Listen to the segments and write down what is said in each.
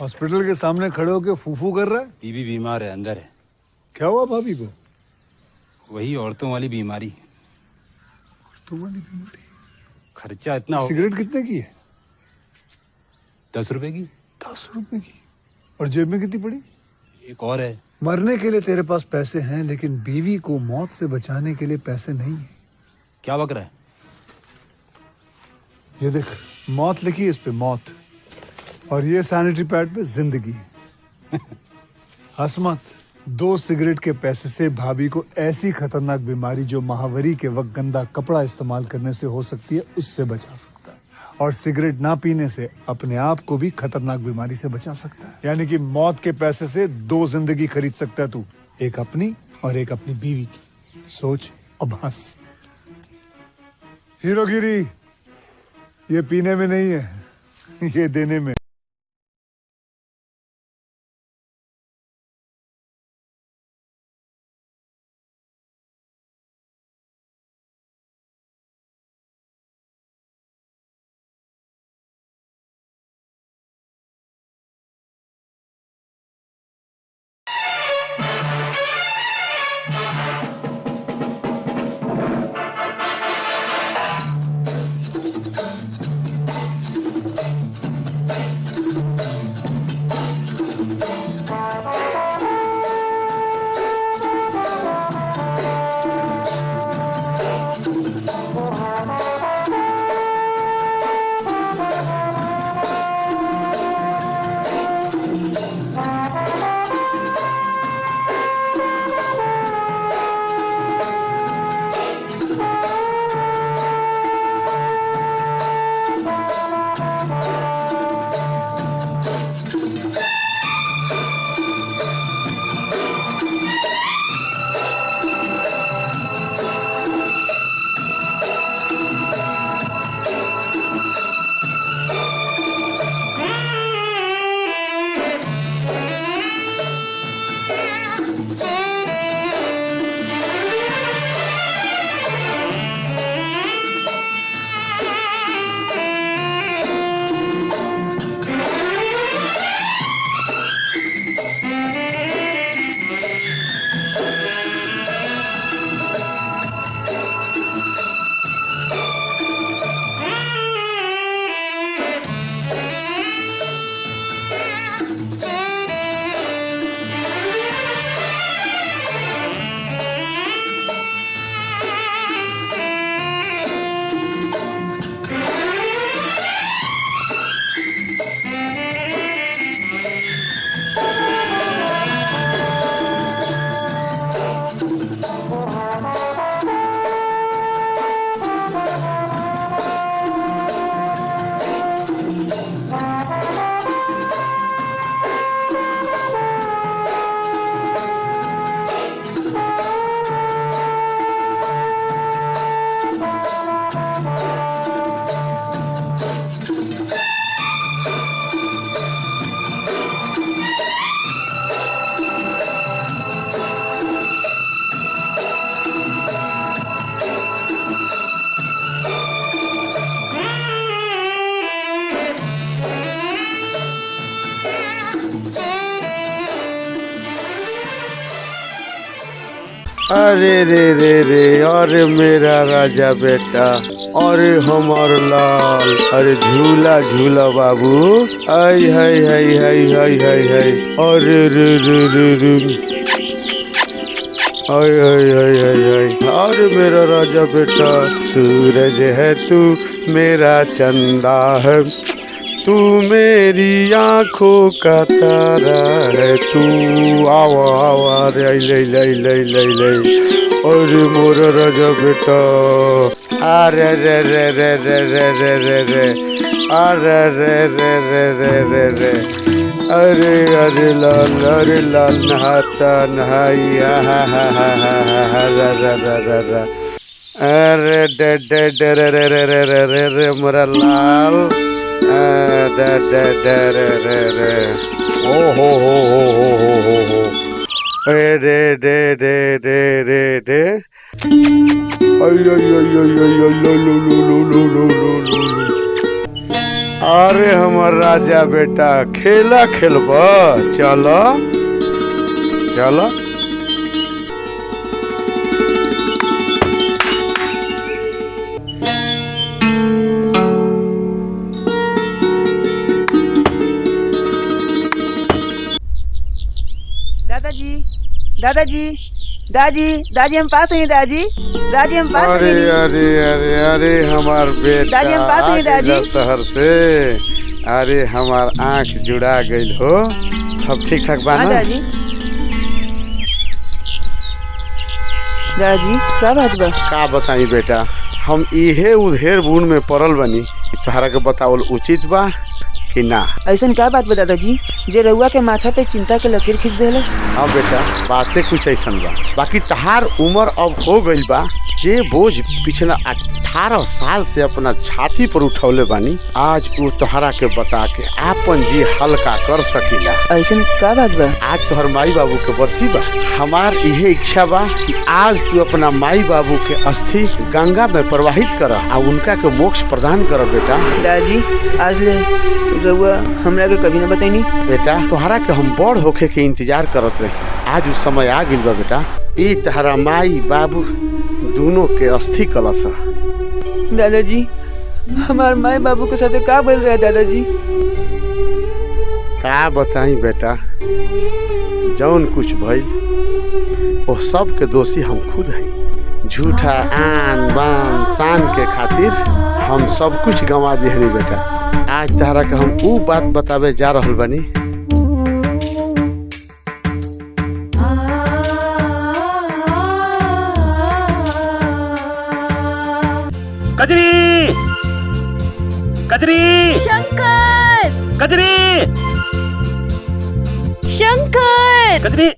Hospital के सामने खड़े होके फूफू कर रहा है। बीबी बीमार है, अंदर है। क्या हुआ भाभी को? वही औरतों वाली बीमारी। तुम्हारी बीमारी? खर्चा इतना हो। सिगरेट कितने की है? 10 रुपए की। 10 रुपए की? और जेब में कितनी पड़ी? एक और है। मरने के लिए तेरे पास पैसे हैं, लेकिन बीवी को मौत से बचाने के लिए पैसे नहीं है। क्या बक रहा है? ये देख, मौत लिखी है इस पे, मौत। और ये सैनिटरी पैड पे जिंदगी। हंस मत। 2 सिगरेट के पैसे से भाभी को ऐसी खतरनाक बीमारी जो महावरी के वक्त गंदा कपड़ा इस्तेमाल करने से हो सकती है, उससे बचा सकता है। और सिगरेट ना पीने से अपने आप को भी खतरनाक बीमारी से बचा सकता है। यानी कि मौत के पैसे से 2 जिंदगी खरीद सकता है तू, एक अपनी और एक अपनी बीवी की। सोच अब हंस। हीरोगिरी ये पीने में नहीं है, ये देने में। अरे रे रे रे, अरे मेरा राजा बेटा, अरे हमार लाल, अरे झूला झूला बाबू, आई हाय हाय हाय हाय हाय हाय, अरे रे रे रे रे, हाय हाय हाय हाय हाय, अरे मेरा राजा बेटा, सूरज है तू मेरा चंदा है, तू मेरी आँखों का तारा है, तू आवा आवा रे ले ले ले ले ले, अरे मोरा राजा बेटा, अरे रे रे रे रे रे रे रे रे, अरे रे रे रे रे रे रे, अरे लाल नहाता नहाइया हा हा हा हा हा हा रा रा रा रा रा, अरे डे डे डे रे रे रे रे रे रे रे मोरा लाल, डे डे डे रे रे रे, ओ हो, रे रे रे रे रे रे रे, आई आई आई आई आई आई लो लो लो लो लो लो लो लो, अरे हमर राजा बेटा खेला खेलब चलो चलो। दादाजी दादाजी दादी दादी हम पास हुए दादी दादी हम पास अरे हुए अरे अरे अरे हमार बेटा दादी, हम पास हुई, आ गइल दादी। शहर से। अरे हमार आँख जुड़ा गइल हो। सब ठीक ठाक बा हाँ ना? दादी दादी क्या बात बा? का बताई बेटा, हम इहे उधेर बुन में पड़ल बनी। तोहरा के बतावल उचित बा कि ना? ऐसा क्या बात बा दादाजी जे रउआ के माथा पे चिंता के लकीर खींच देलस? हाँ बेटा, बातें कुछ ऐसा बा। बाकी तहार उम्र अब हो गइल बा। जे बोझ पिछला 18 साल से अपना छाती पर उठौले बानी, आज वो तोहरा के बता के आपन जी हल्का कर सकीला। ऐसा क्या बात बा? आज तोहर माई बाबू के बरसी बा। हमार इहे इच्छा बा कि आज तू अपना माई बाबू के अस्थि गंगा में प्रवाहित कर आ उनका के मोक्ष प्रदान कर बेटा। दादी आज ले रउआ हमरा के कभी न बताइनी। बेटा तोहरा के हम बड़ होखे के इंतजार करत रही। आज वो समय आ गइल बा बेटा। ई तहरा माई बाबू दोनों के अस्थि कलश है। दादाजी हमार माई बाबू के साथ का बोल रहा है दादाजी? का बताई बेटा, जौन कुछ भइल वो सब के दोषी हम खुद हैं। झूठा आन बान शान के खातिर हम सब कुछ गंवा दिहनी बेटा। आज तहरा के हम ऊ बात बतावे जा रहल बानी। कजरी कजरी शंकर कजरी शंकर कजरी।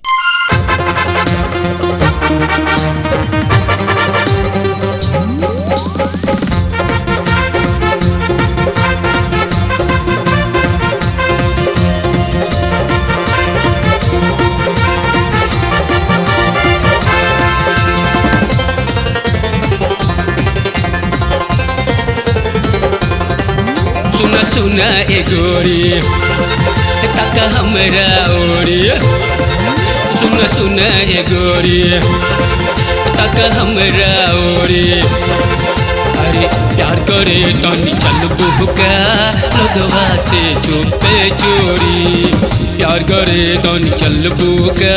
सुना सुना ए गोरी तक हमरा ओरी। सुना सुना ए गोरी तक हमरा ओरी। अरे प्यार करे तनी चल बुका लगवा से चुपे चोरी। प्यार करे तनी चल बुका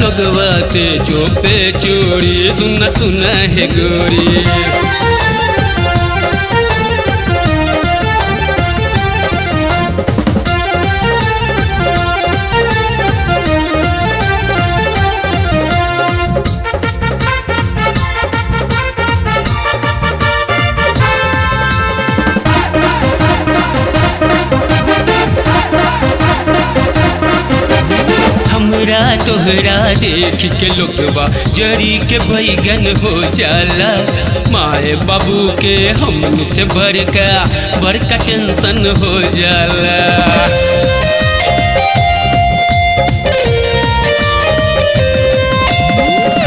लगवा से चुपे चोरी। सुना सुना है गोरी। हमरा तोहरा देख के लोगवा जरी के बैगन हो जाला। माए बाबू के हमन से बड़का टेंशन हो जाला।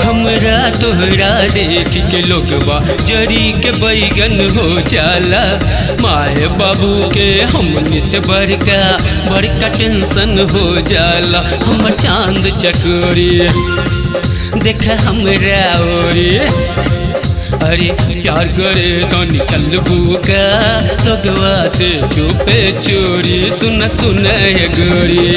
हमरा तोहरा देख के लोगवा जरी के बैगन हो जाला। माए बाबू के हमन से बड़का टेंशन हो जाला। हमर चांद चकोरी देख हमरा ओरी। अरे प्यार करे तनी चल बुका लगवा से चुपे चोरी। सुन सुन है गोरी।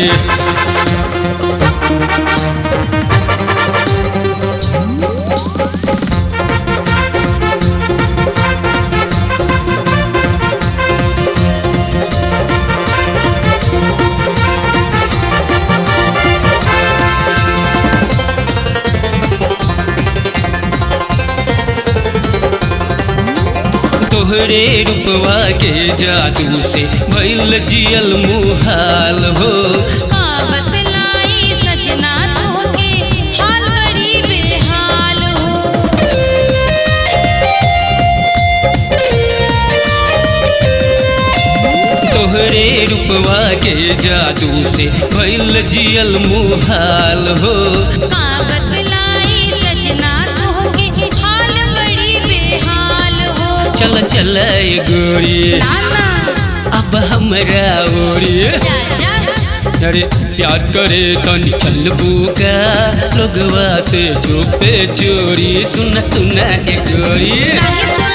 तोहरे रूपवा के जादू से भइल जियल मुहाल हो। का बतलाई सजना तोहके हाल बड़ी बेहाल हो। तोहरे रूपवा के जादू से भइल जियल मुहाल हो। का बतलाई सजना तोहके हाल बड़ी बेहाल हो। चल चल ए गोरी नाना अब हमरा ओरी। जा जा अरे प्यार करे तनी चलबू का लोगवा से चुपे चोरी सुन सुन के गोरी। नहीं सुना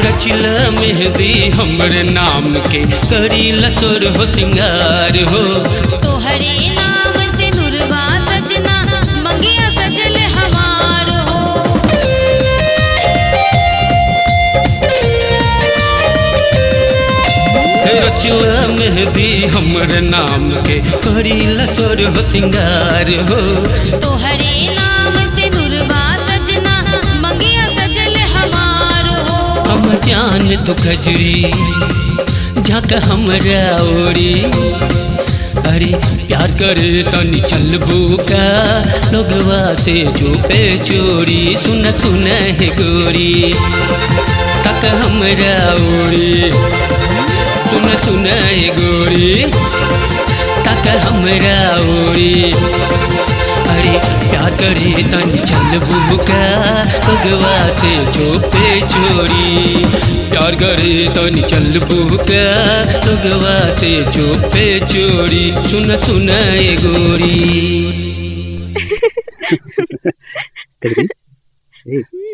रचिला मेहंदी हमरे नाम के करी लसोर हो सिंगार हो। तोहरे नाम से नुरवा सजना मंगिया सजल हमार हो। रचिला मेहंदी हमरे नाम के करी लसोर हो सिंगार हो। तोहरे नाम से नुरवा सजना मंगिया सजल हमार हो। हम जान तो खजरी झाका हमरा ओरी। अरे प्यार करे तनी चलबू का लोगवा से चुपे चोरी सुन सुन है गोरी। तक हमरा ओरी सुन सुन है गोरी। तक हमरा ओरी। अरे प्यार करे तनी चलबू का लोगवा से चुपे चोरी। प्यार करे तनी चलबू का लोगवा से चुपे चोरी सुन सुन ए गोरी।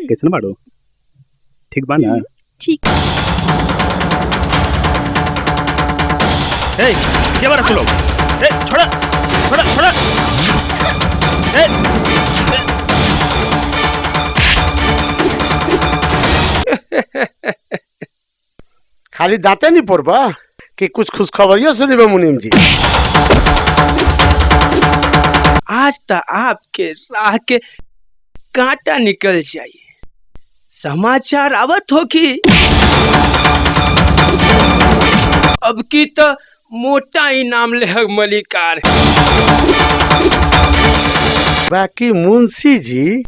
कैसन बाड़ो? ठीक बा ना? ठीक ए ये बार तुम लोग ए छोड़ा छोड़ा छोड़ा ए खाली दाते नहीं पड़बा कि कुछ खुश खबरियों सुनिबा मुनीम जी। आज तक आपके राह के कांटा निकल जाइए। समाचार आवत हो कि अब की तो मोटा इनाम ले मलिकार। बाकी मुंशी जी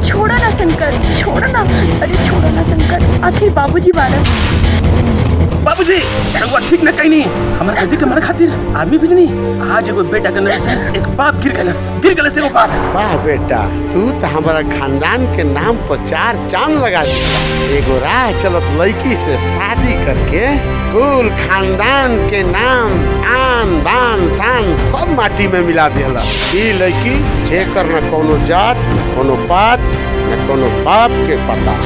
छोड़ो ना शंकर, छोड़ो ना, अरे छोड़ो ना शंकर, आखिर बाबूजी बारा। बाबूजी रंगवा ठीक न कहीं नहीं हमारे अजी के मरे खातिर आदमी भेजनी। आज एगो बेटा के नजर से एक बाप गिर गलस एगो बाप। वाह बेटा तू तो हमारा खानदान के नाम पर 4 चांद लगा दिया। एगो राह चलत लड़की से शादी करके कुल खानदान के नाम आन बान शान सब माटी में मिला दिला। ई लड़की जेकर न कोनो जात न कोनो पात न कोनो बाप के पता।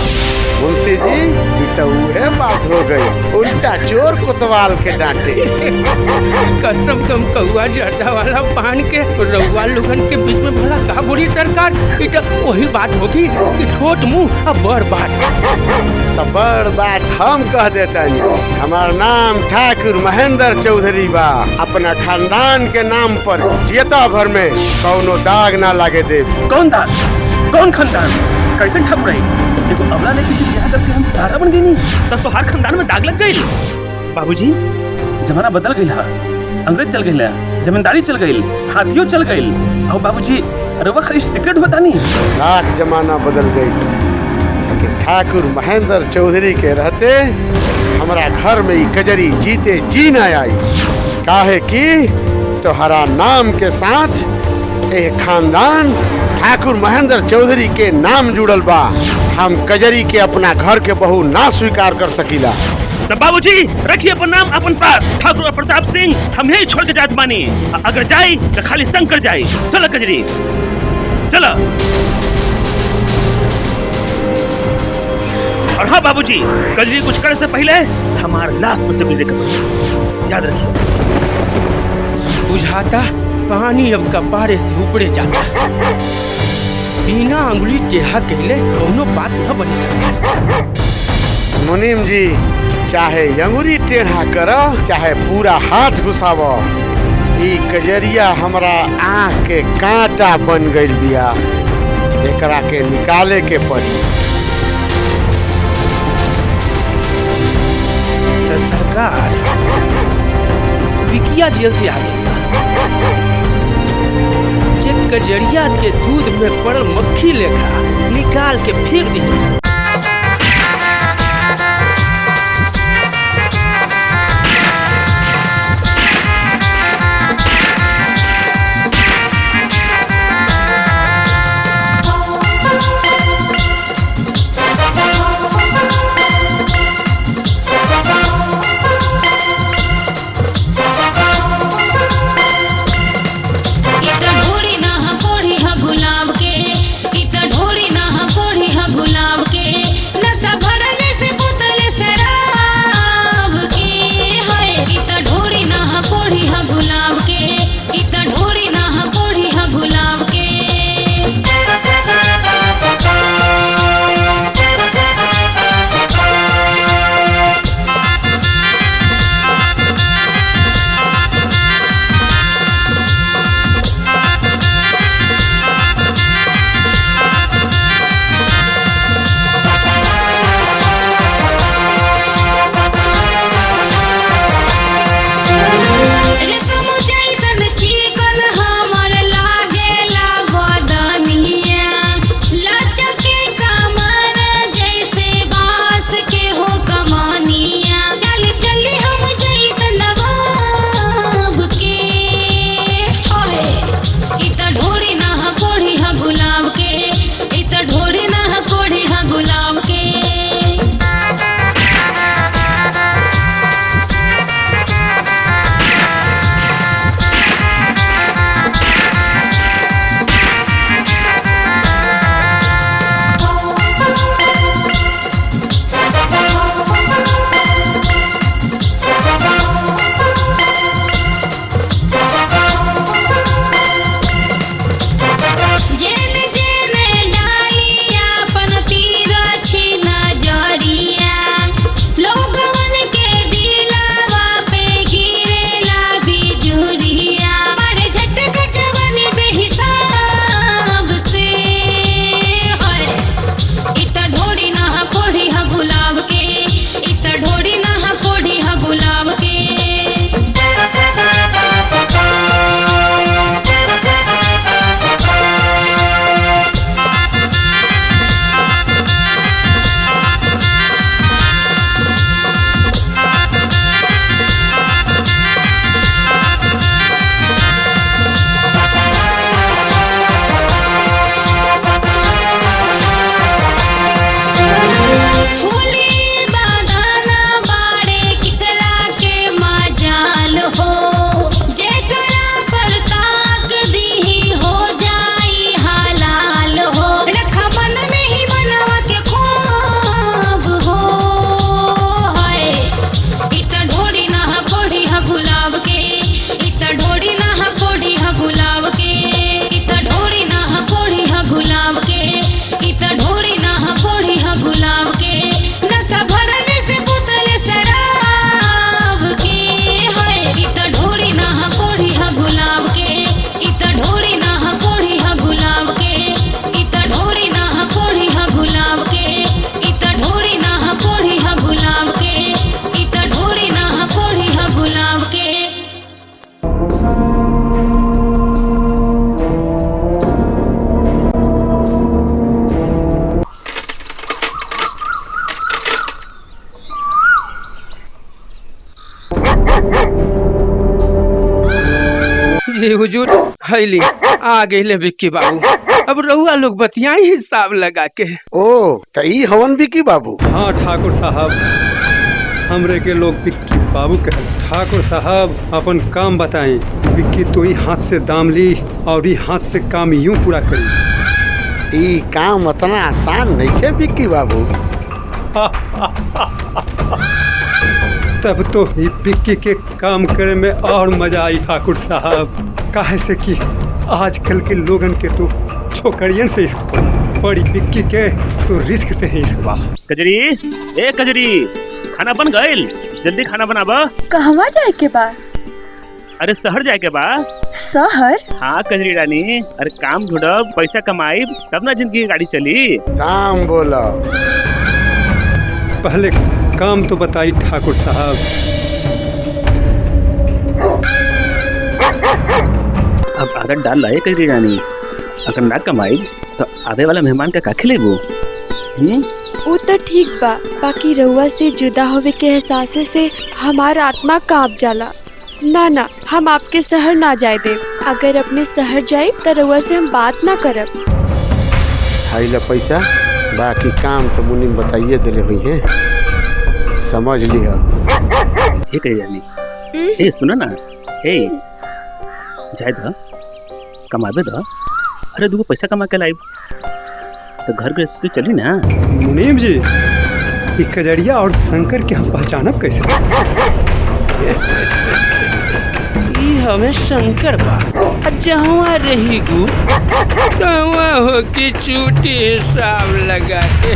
मुंशी जी ये तो उहे बात हो गई, उल्टा चोर कोतवाल के डांटे। कसम कम कौआ जर्दा वाला पान के रउआ लोगन के बीच में भला का बुरी सरकार। इटा वही बात होगी कि छोट मुंह और बड़ बात। तो बड़ बात हम कह देता नहीं। हमार नाम ठाकुर महेंद्र चौधरी बा। अपना खानदान के नाम पर जियता भर में कौनो दाग ना लागे दे। कौन दाग? कौन खानदान? कैसे ठप रही? देखो अबला ने किसी ब्याह करके हम सारा बन गई नहीं तब तो हर खानदान में दाग लग गई। बाबूजी जमाना बदल गई है, अंग्रेज चल गई, जमींदारी चल गई, हाथियों चल गई। और बाबूजी रवा खाली सीक्रेट बता नहीं। लाख जमाना बदल गई लेकिन ठाकुर महेंद्र चौधरी के रहते हमारा घर में ही कजरी जीते जी न आई। काहे कि तोहरा नाम के साथ एक खानदान ठाकुर महेंद्र चौधरी के नाम जुड़ल बा। हम कजरी के अपना घर के बहू ना स्वीकार कर सकीला। तो बाबूजी रखिए अपन नाम अपन पास। ठाकुर प्रताप सिंह हम यही छोड़ के जात बानी। अगर जाए तो खाली संग कर जाए। चलो कजरी चलो। और हाँ बाबूजी कजरी कुछ करने से पहले हमारे लाश में से गुजरे कर याद रखिए। बुझाता पानी अब कपारे से ऊपरे जाता। बिना अंगुली टेढ़ा कहले कोनो बात न बनी सकती। मुनीम जी चाहे अंगुली टेढ़ा करो चाहे पूरा हाथ घुसावो, ई कजरिया हमरा आँख के कांटा बन गइल बिया। एकरा के निकाले के पड़ी। तो सरकार विकिया जेल से आ गई। चेक कजरिया के दूध में पड़ल मक्खी लेखा निकाल के फेंक दी। जी हुजूर हैली आ गए बिक्की बाबू। अब रहुआ लोग बतियाई हिसाब लगा के। ओ तई हवन बिक्की बाबू। हाँ ठाकुर साहब, हमरे के लोग बिक्की बाबू के। ठाकुर साहब अपन काम बताएं। बिक्की तो ही हाथ से दाम ली और ही हाथ से काम यूं पूरा करी। ई काम इतना आसान नहीं है बिक्की बाबू। तब तो ही बिक्की के काम करे में और मजा आई ठाकुर साहब। काहे से कि आजकल के लोगन के तो छोकरियन से बड़ी बिक्की के तो रिस्क से ही इसवा। कजरी ए कजरी, खाना बन गइल? जल्दी खाना बनाबा। कहवा जाए के बा? अरे शहर जाए के बा। शहर? हाँ कजरी रानी, अरे काम ढूंढब, पैसा कमाई, तब ना जिंदगी की गाड़ी चली। काम बोला। पहले काम तो बताई ठाकुर साहब। अब आदत डाल रहे कजरी रानी, अगर ना कमाई तो आवे वाला मेहमान का का खिलेबू? वो तो ठीक बा, बाकी रउआ से जुदा होवे के एहसास से हमार आत्मा कांप जाला। ना ना, हम आपके शहर ना जाए दे। अगर अपने शहर जाए तो रउआ से हम बात ना करब। हाइला पैसा, बाकी काम तो मुनि बताइए दिले हुई है, समझ लिया। ये कही जानी, ए सुनो ना, ए जाए दा कमाबे दा। अरे दूगो पैसा कमा के लाई तो घर गृहस्थी चली ना। मुनीम जी, ये कजरिया और शंकर के हम पहचानब कैसे? ई हमें शंकर बा, जहाँ रही गु तहाँ हो के चूटी हिसाब लगा के।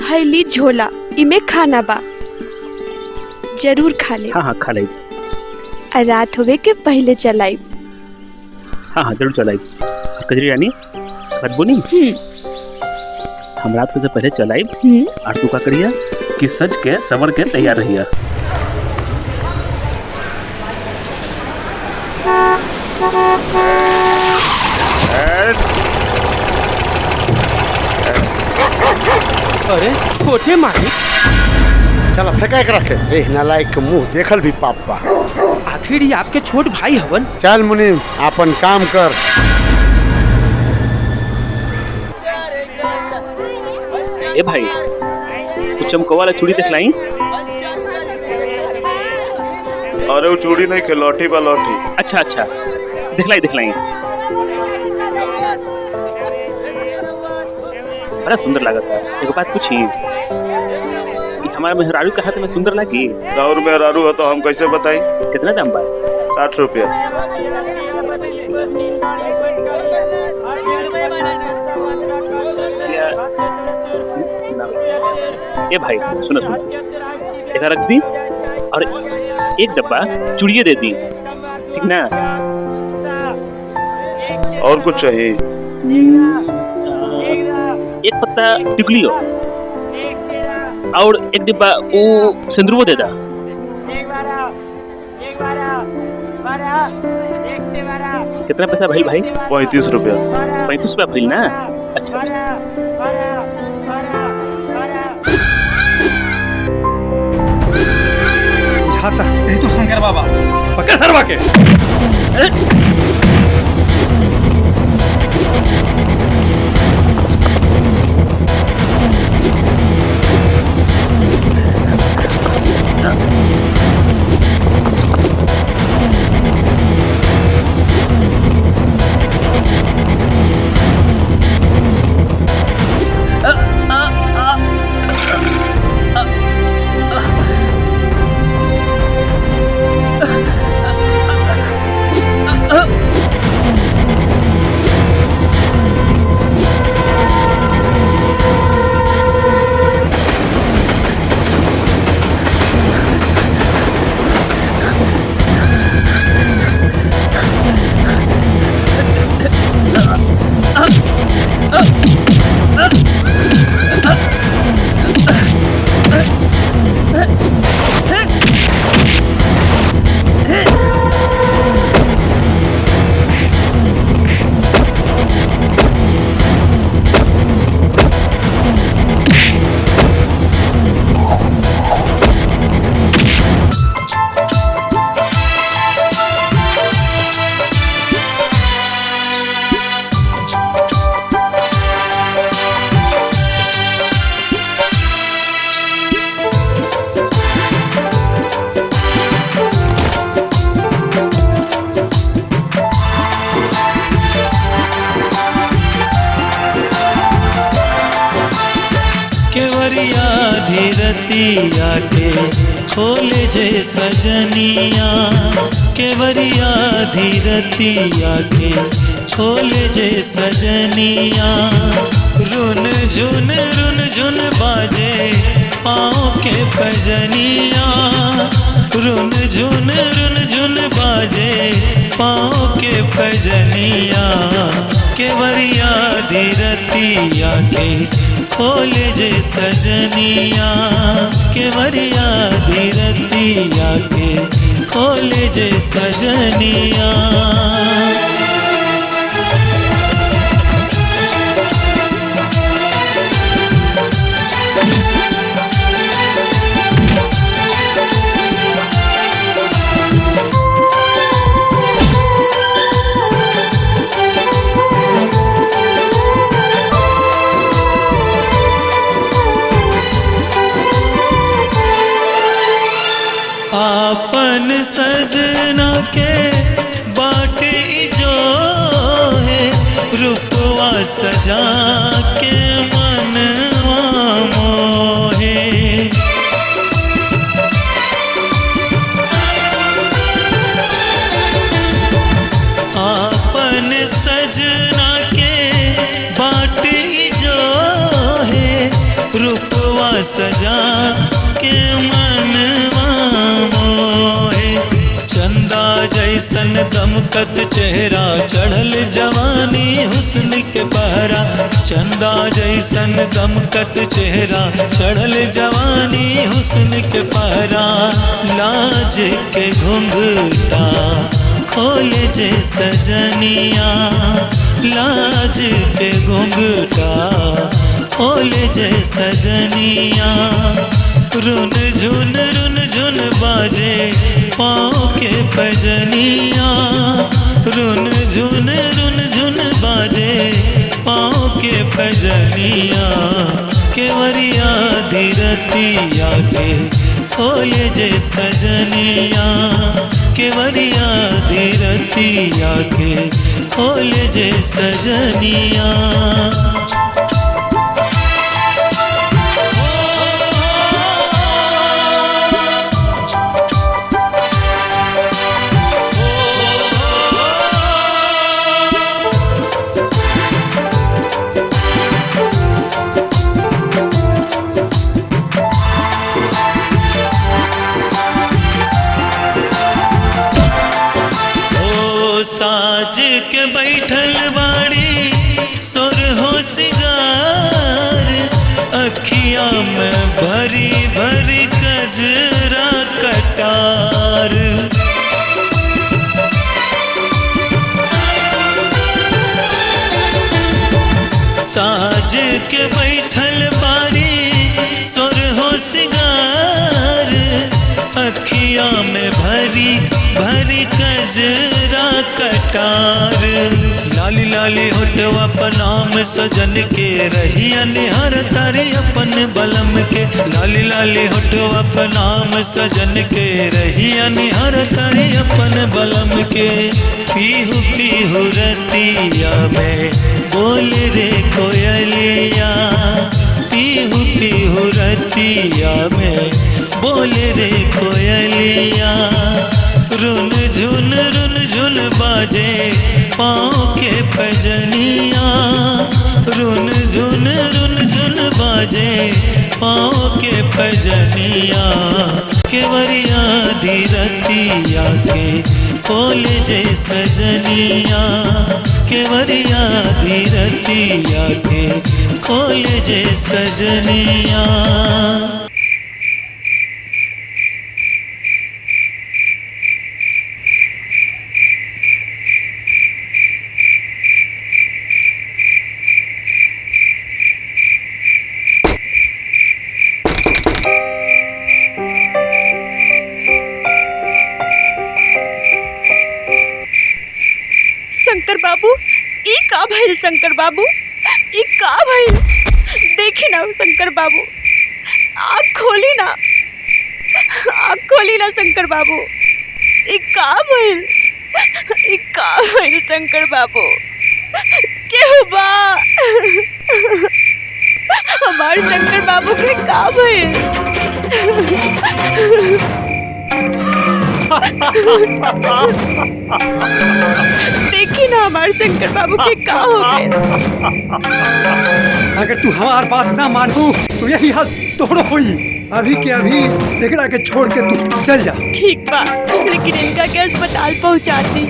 हईली झोला, इमे खाना बा, जरूर खा ले। हाँ हाँ खा लाई। रात होवे के पहले चलाई। हाँ हाँ जरूर चलाई। कजरी रानी बदबू नहीं, हम रात को से पहले चलाई और तू का करिया कि सज के सवर के तैयार रहिया। अरे छोटे मालिक, चलो फेंका के रखे। ए नालायक के मुंह देखल भी पाप बा। आखिर ये आपके छोट भाई हवन। चल मुनीम, अपन काम कर। ए भाई, तू चमको वाला चूड़ी दिखलाई। अरे वो चूड़ी नहीं के लौटी बा लौटी। अच्छा अच्छा, दिखलाई दिखलाई। बड़ा सुंदर लागत है। एक बात पूछी, हमारे मेहरारू के हाथ में सुंदर लगी? और मेहरारू है तो हम कैसे बताई? कितना दाम बा? 60 रुपया। ए भाई सुनो सुनो, एक रख दी और एक डब्बा चूड़िए दे दी, ठीक ना? और कुछ चाहिए? एक पत्ता टिकली हो और एक डिब्बा वो सिंदूर दे दा। कितना पैसा भाई? भाई 35 रुपया। 35 रुपया भाई ना? अच्छा अच्छा। झाता यही तो शंकर बाबा पक्का सरवा के। धीरतिया के खोले जे सजनिया, केवरिया धीरतिया के खोले जे सजनिया। रुन झुन बाजे पाँव के पजनिया, रुन झुन बाजे पाँव के पजनिया। केवरिया धीरतिया के खोले जे सजनिया, केवरिया धीरतिया के खोले जे सजनिया। आपन सजना के बाटे जो है रूपवा सजा के मनवा मोहे। आपन सजना के बाटे जो है रूपवा सजा के मनवा मोहे। चंदा जैसन दमकत चेहरा चढ़ल जवानी हुस्न के पहरा। चंदा जैसन दमकत चेहरा चढ़ल जवानी हुस्न के पहरा। लाज के घुंघटा खोले जे सजनिया। लाज के घुंघटा खोले जे सजनिया। रुन झुन बाजे पाँव के पजनिया। रुन झुन बाजे पाँव के पजनिया। केवरिया धीरतिया के खोले जे सजनिया। केवरिया धीरतिया के खोले जे सजनिया। साज के बैठल बाड़ी सोर हो सिगार। अखिया में भरी भरी कजरा कटार। साज के बैठल बाड़ी सोर हो सिगार। अखिया में भरी भरी कजरा कटार। लाली लाली होठवा पर नाम सजन के रहिया निहार तारे अपन बलम के। लाली लाली होठवा पर नाम सजन के रहिया निहार तारे अपन बलम के। पीहू पीहू रतिया में बोल रे कोयलिया। पीहू पीहू रतिया में बोल रे कोयलिया। रुन झुन बाजे पाँव के पजनिया। रुन झुन बाजे पाँव के पजनिया। केवरिया धीरतिया के खोले जे सजनिया। केवरिया धीरतिया के खोले जे सजनिया। शंकर बाबू, ई का भइल शंकर बाबू? ई का भइल? देखी ना शंकर बाबू, आँख खोली ना, आँख खोली ना शंकर बाबू। ई का भइल? ई का भइल शंकर बाबू? केहू बा? हमार शंकर बाबू के का भइल? देखी ना हमारे शंकर बाबू के का हो गए। अगर तू हमार बात ना मानू तो यही हाल तोड़ो हुई। अभी के अभी एकरा के छोड़ के तू चल जा। ठीक बा, लेकिन इनका के अस्पताल पहुंचाती।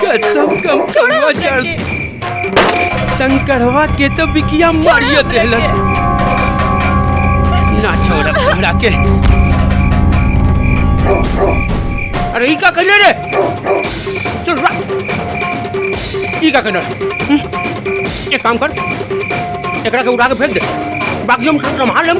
कसम कम छोड़वा चल। शंकरवा के तो बिकिया मारियो देलस। के। अरे ई का कइले रे? चल रा ई का कइले? एक काम कर, एकरा के उड़ा के फेंक दे, बाकी हम संभाल लेम।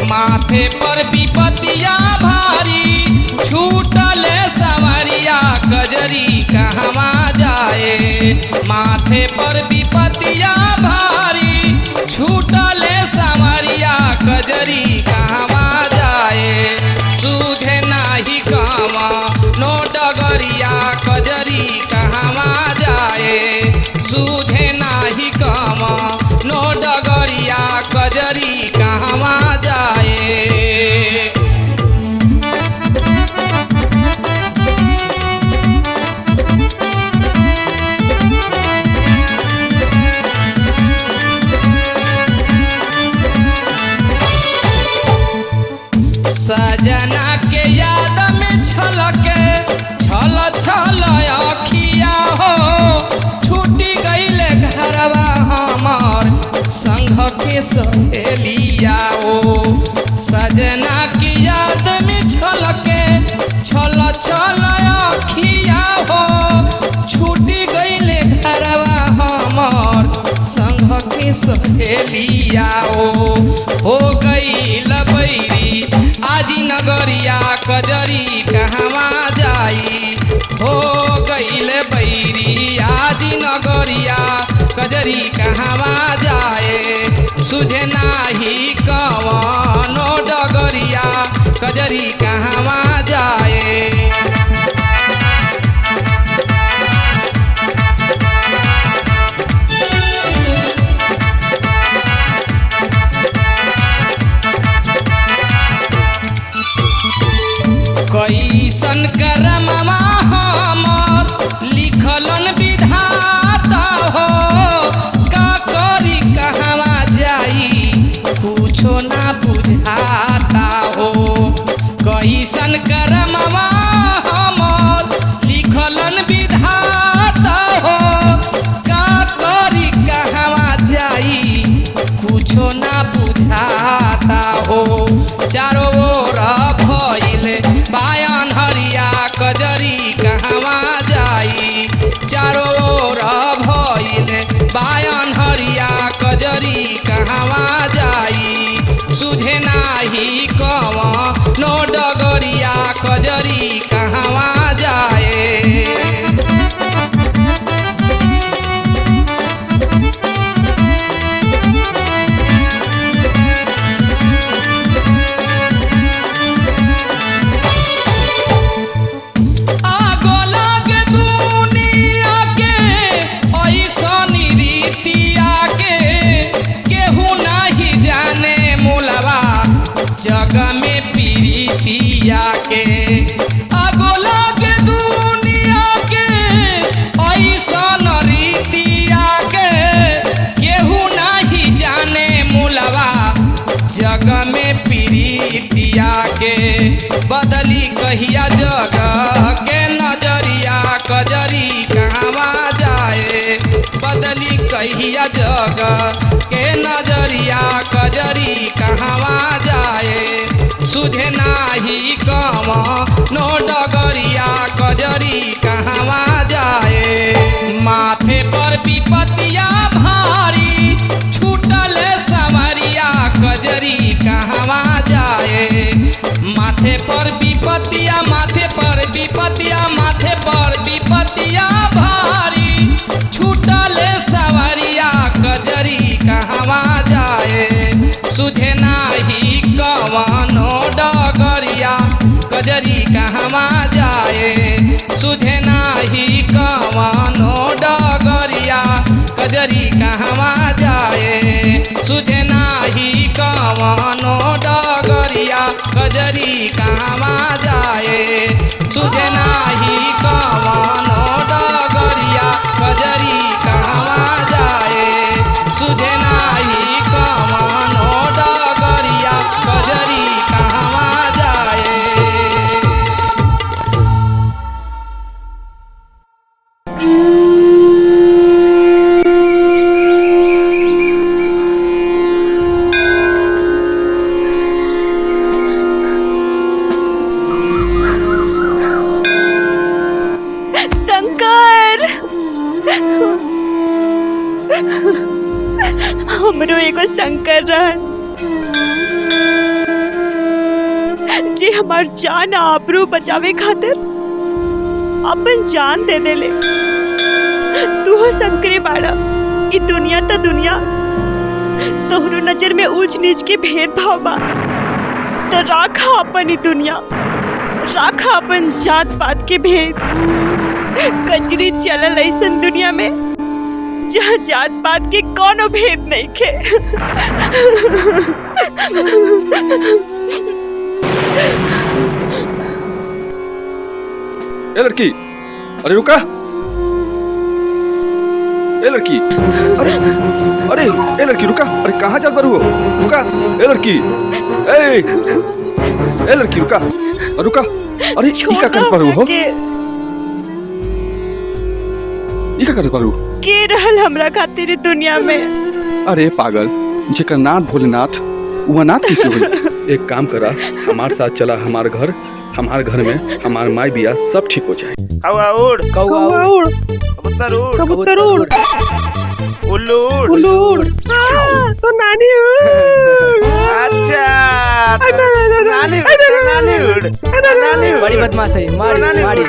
माथे पर विपतिया भारी छूटल सवरिया कजरी कहवा जाए। माथे पर विपतिया भारी छूटल सवरिया कजरी कहवा जाए। सूझे नाही कामा नो डगरिया कजरी कहवा जाए। सूझे नाही कामा नो डगरिया कजरी कहवा जाए। सजना के याद में छलके छल छल अखिया हो। छूटी गईले घरवा हमार संग के सहेलिया हो। सजना की याद में छलके छल छल अखिया हो। छूटी गईले घरवा हमार संग के सहेलिया हो गईल बैरी आजी नगरिया कजरी कहवा जाई। हो गईल बैरी आजी नगरिया कजरी कहवा जाए। सुझे नाही कवनो डगरिया कजरी कहवा जाए। कैसन करमवा हमर लिखलन विधाता हो। का करी कहवा जाई कुछो ना बुझाता हो। कैसन करमवा हमर लिखलन विधाता हो। का करी कहवा जाई कुछो ना बुझाता हो। चारों ओर भइले बायन हरिया कजरी कहवा जाई। चारों ओर भइले बायन हरिया कजरी कहवा जाई। सुझे नाही कवनो डगरिया कजरी कहवा जाए। जग में पीरितिया के आगो लागे दुनिया के ऐसन रीतिया के केहू नहीं जाने मुलवा। जग में पीरितिया के बदली कहिया जग के नजरिया कजरी कहवा जाए। बदली कहिया जग के नजरिया कजरी कहवा जाए। सुझे नाही कवनो डगरिया कजरी कहवा जाए। माथे पर विपतिया भारी छूटल सवरिया कजरी कहवा जाए। माथे पर विपतिया माथे पर विपतिया माथे पर विपतिया भारी छूटल सवरिया कजरी कहवा जाए। सुझे नाही कवनो डगरिया कजरी कहवा जाए। सुझे नाही कजरी कहवा जाए सुझे नाही कवनो डगरिया कजरी कहवा जाए सुझे नाही कवनो डगरिया कजरी कहवा जाए सुझे नाही कवनो डगरिया कजरी कहवा जाए। शंकर हमरो एगो शंकर रहन जे हमार जान आबरू बचावे खातिर अपन जान दे देले। तू हो शंकरे बाड़ा। ई दुनिया त दुनिया तोहरो नजर में ऊंच नीच के भेदभाव बा तो राखा अपन ई दुनिया राखा अपन जात पात के भेद। कजरी चलल ऐसन दुनिया में जहाँ जात पात के कोनो भेद नहीं खे। ए लड़की, अरे रुका। ए लड़की, अरे ए लड़की रुका। अरे कहाँ चल पड़ू हो? रुका। ए लड़की, ए लड़की रुका रुका। अरे ई का कर पड़ू हो? ई का कर पड़ू? के रहल हमरा खातिर दुनिया में? अरे पागल, जेकर नाथ भोलेनाथ वह नाथ किसे हुई? एक काम करा, हमारे साथ चला हमारे घर में हमार माई बिया सब ठीक हो जाए। कौआ उड़, कौआ उड़, कबूतर उड़, कबूतर उड़, उल्लू उड़, उल्लू उड़। तो नानी उड़। अच्छा, नानी उड़, नानी उड़। बड़ी बदमाश है, मारी मारी।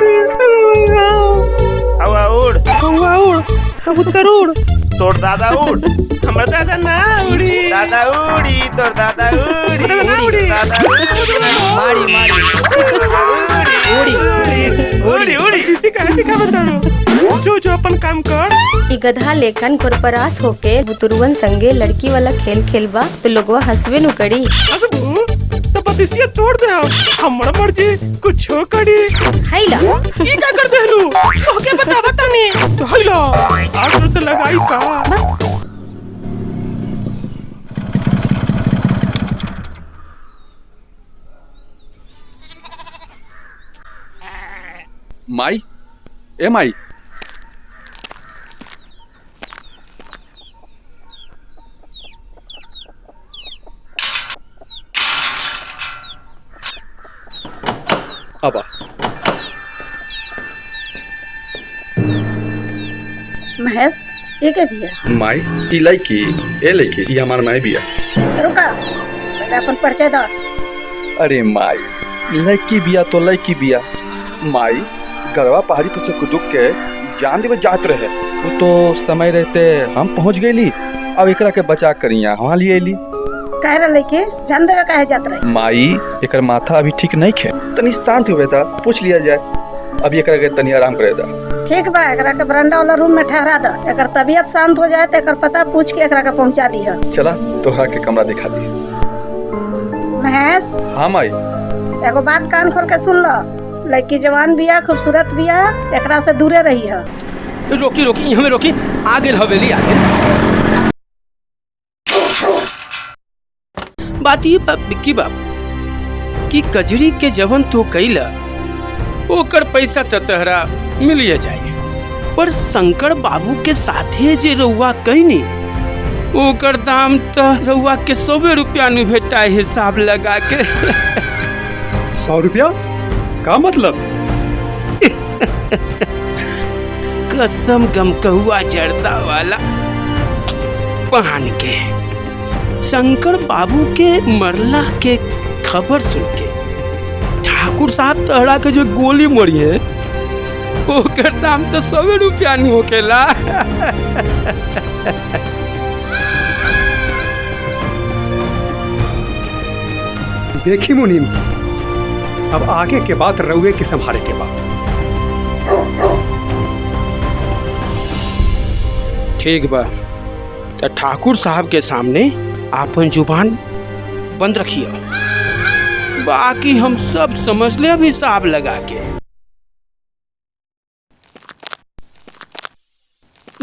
कौआ उड़, कौआ उड़, कबूतर उड़, तोर दादा उड़, हमर दादा ना उड़ी। दादा उड़ी, तोर दादा उड़ी, दादा मारी मारी, उड़ी उड़ी उड़ी किसी का सिखा बताओ। जो अपन काम कर। ई गधा लेखन खुरपरास होके बुतुरुवन संगे लड़की वाला खेल खेलबा तो लोगवा हंसबे नु करी। हंसबू तो पतिसिया तोड़ दे। हमरा मर्जी कुछ करी। हैला ई का कर देलू? तोके बता बतानी। तो हैला आग से लगाई का? माई, ए माई, अब महेश ये क्या भैया? माई ई लड़की ए लड़की ई हमार माई बिया। रुका पहले अपन परिचय दो। अरे माई लड़की बिया तो लड़की बिया। माई गरवा पहाड़ी पर से कुदुक के जान देवे जात रहे। वो तो समय रहते हम पहुंच गईली। अब एकरा के बचा करिया वहाँ लिए अली। कह रहे लेके जान देवे काहे जात रहे? माई एकर माथा अभी ठीक नहीं खे, तनी शांत हुए था, पूछ लिया जाए। अभी एकरा के तनी आराम करे दा। ठीक बा, एकरा के बरामदा वाला रूम में ठहरा दो। एकर तबीयत शांत हो जाए तो एकर पता पूछ के एकरा के पहुंचा दी है। चला तोहरा के कमरा दिखा दी। महेश। हाँ माई। एगो बात कान खोल के सुन लो। लड़की जवान बिया, खूबसूरत बिया, एकरा से दूरे रही है। रोकी रोकी हमें रोकी। आगे हवेली आगे। बात ये बिक्की बाप कि कजरी के जवन तो कैला ओकर पैसा त तहरा मिलिए जाए, पर शंकर बाबू के साथे जे रउआ कहनी ओकर दाम त रउआ के 100 रुपया नु भेटा हिसाब लगा के। 100 रुपया का मतलब? कसम गमकहुआ जर्दा वाला पहन के शंकर बाबू के मरला के खबर सुन के ठाकुर साहब तहरा के जो गोली मरी है ओकर दाम तो 100 रुपया नहीं होकेला। देखी मुनीम, अब आगे के बात रउए के संभाले के बाद। ठीक बा, तो ठाकुर साहब के सामने आपन जुबान बंद रखिए, बाकी हम सब समझ ले अब हिसाब लगा के।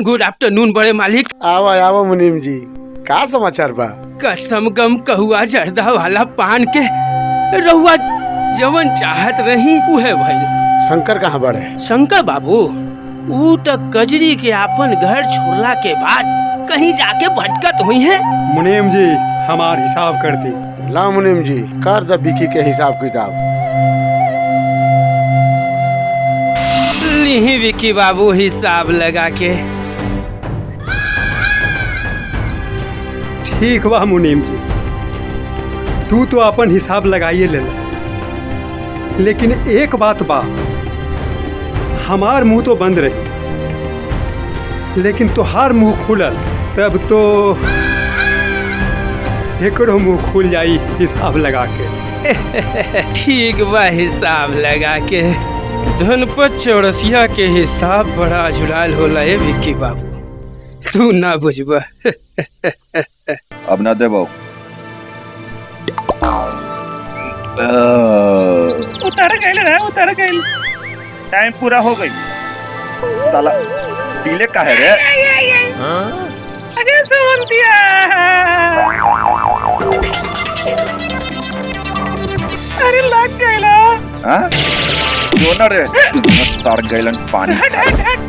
गुड आफ्टरनून बड़े मालिक। आवा आवा मुनीम जी, का समाचार बा? कसम गम कहुआ जर्दा वाला पान के रहुआ जवन चाहत रही उहे भइल। शंकर कहाँ बड़े? शंकर बाबू ऊ तो कजरी के अपन घर छोड़ला के बाद कहीं जाके भटकत हुई है। मुनीम जी हमार हिसाब कर दी। ला मुनीम जी, कर द बिकी के हिसाब किताब। ली विकी बाबू हिसाब लगा के। ठीक बा मुनीम जी, तू तो अपन हिसाब लगाइए ले ला। लेकिन एक बात बा, हमार मुंह तो बंद रही लेकिन तोहार मुंह खुलल तब तो एकरो मुंह खुल जाई हिसाब लगा के। ठीक बा, हिसाब लगा के। धनपत चौरसिया के हिसाब बड़ा जुड़ाल होला है विक्की बाबू, तू ना बुझबा। अब ना देबो। उतार गए टाइम पूरा हो गई। साला पीले का है रे? अरे सुमंतिया, अरे लग गइला। हाँ? जो ना रे सार गैलन पानी।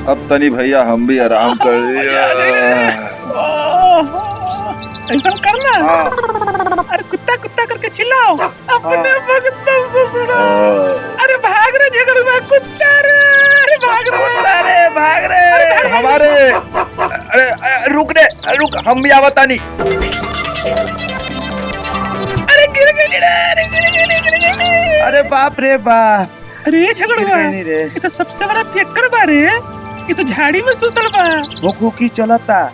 अब तनी भैया हम भी आराम कर लिया। ऐसा करना। अरे कुत्ता कुत्ता करके चिल्लाओ अपने भगतों से सुनो। अरे भाग रे झगड़ुआ कुत्ता रे, अरे भाग रे हमारे। अरे रुक रे, रुक, हम भी आवता नहीं। अरे गिर। अरे बाप रे बाप। अरे ये झगड़ुआ ये तो सबसे बड़ा फेकर बा रे, ये तो झाड़ी में सुतल बा। वो की चलता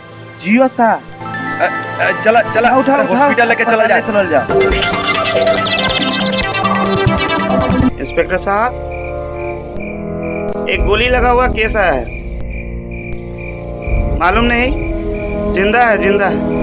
जियोता। चला चला उठा हॉस्पिटल लेके चला जा। इंस्पेक्टर साहब, एक गोली लगा हुआ केस है, मालूम नहीं? जिंदा है, जिंदा है।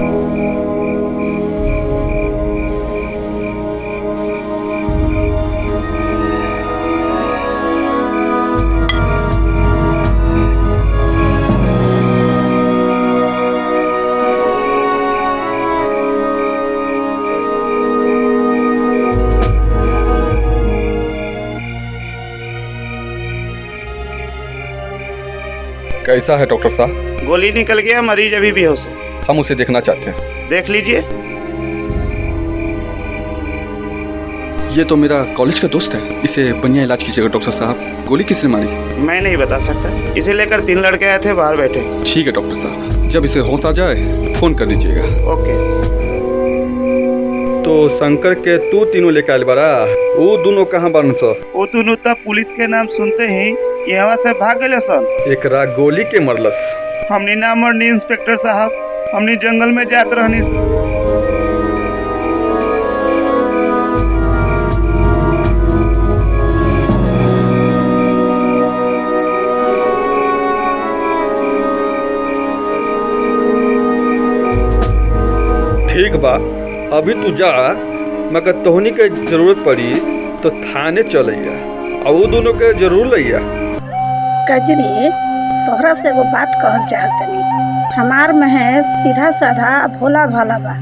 कैसा है डॉक्टर साहब? गोली निकल गया, मरीज अभी भी होश है। हम उसे देखना चाहते हैं। देख लीजिए। ये तो मेरा कॉलेज का दोस्त है, इसे बढ़िया इलाज कीजिएगा डॉक्टर साहब। गोली किसने मारी? मैं नहीं बता सकता, इसे लेकर 3 लड़के आए थे, बाहर बैठे। ठीक है डॉक्टर साहब, जब इसे होश आ जाए फोन कर दीजिएगा। ओके। तो शंकर के तू तीनों लेके आयल बारा, वो दोनों कहाँ बारन स? वो दोनों तब पुलिस के नाम सुनते ही यहाँ से भाग गए सन। एकरा गोली के मरलस? हमनी ना मरनी इंस्पेक्टर साहब, हमनी जंगल में जात रहनी। ठीक बा, अभी तू जा, मगर तोहनी के जरूरत पड़ी तो थाने चलैया, और वो दोनों के जरूर लैया। कजरी, तोहरा से वो बात कहल चाहतनी। हमार महेश सीधा साधा भोला भाला बा,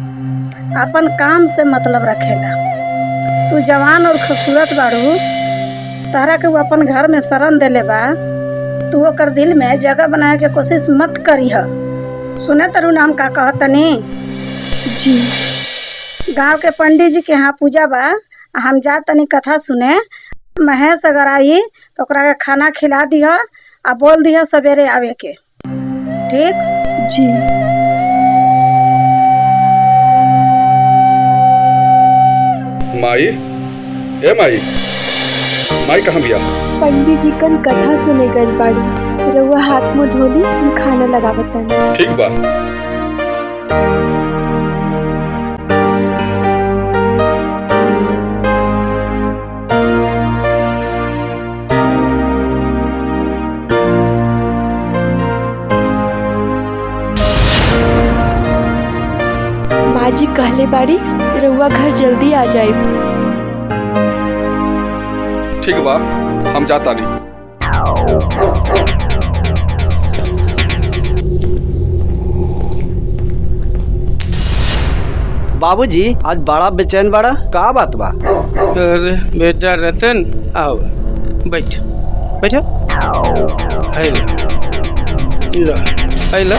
अपन काम से मतलब रखेला। तू जवान और खूबसूरत बाड़ू, तहरा के वो अपन घर में शरण देले बा, तू ओकर दिल में जगह बनाए के कोशिश मत करीह। सुने तरु नाम का कहतनी? जी। गांव के पंडित जी के यहाँ पूजा बा, हम जा तनी कथा सुने। महेश अगर आई तो ओकरा के खाना खिला दिह आ बोल दिह सवेरे आवे के। ठीक? जी। माई, ए माई, माई कहाँ बिया? पंडित जी कन कथा सुने गइल बाड़ी, रउआ हाथ मुंह धोली, हम खाना लगावतन। ठीक बा। माँ जी कहले बाड़ी रउआ घर जल्दी आ जाए। ठीक बा, हम जाता नहीं। बाबूजी आज बड़ा बेचैन बड़ा, का बात बा? अरे बेटा रतन आओ, बैठ बैठो। आइला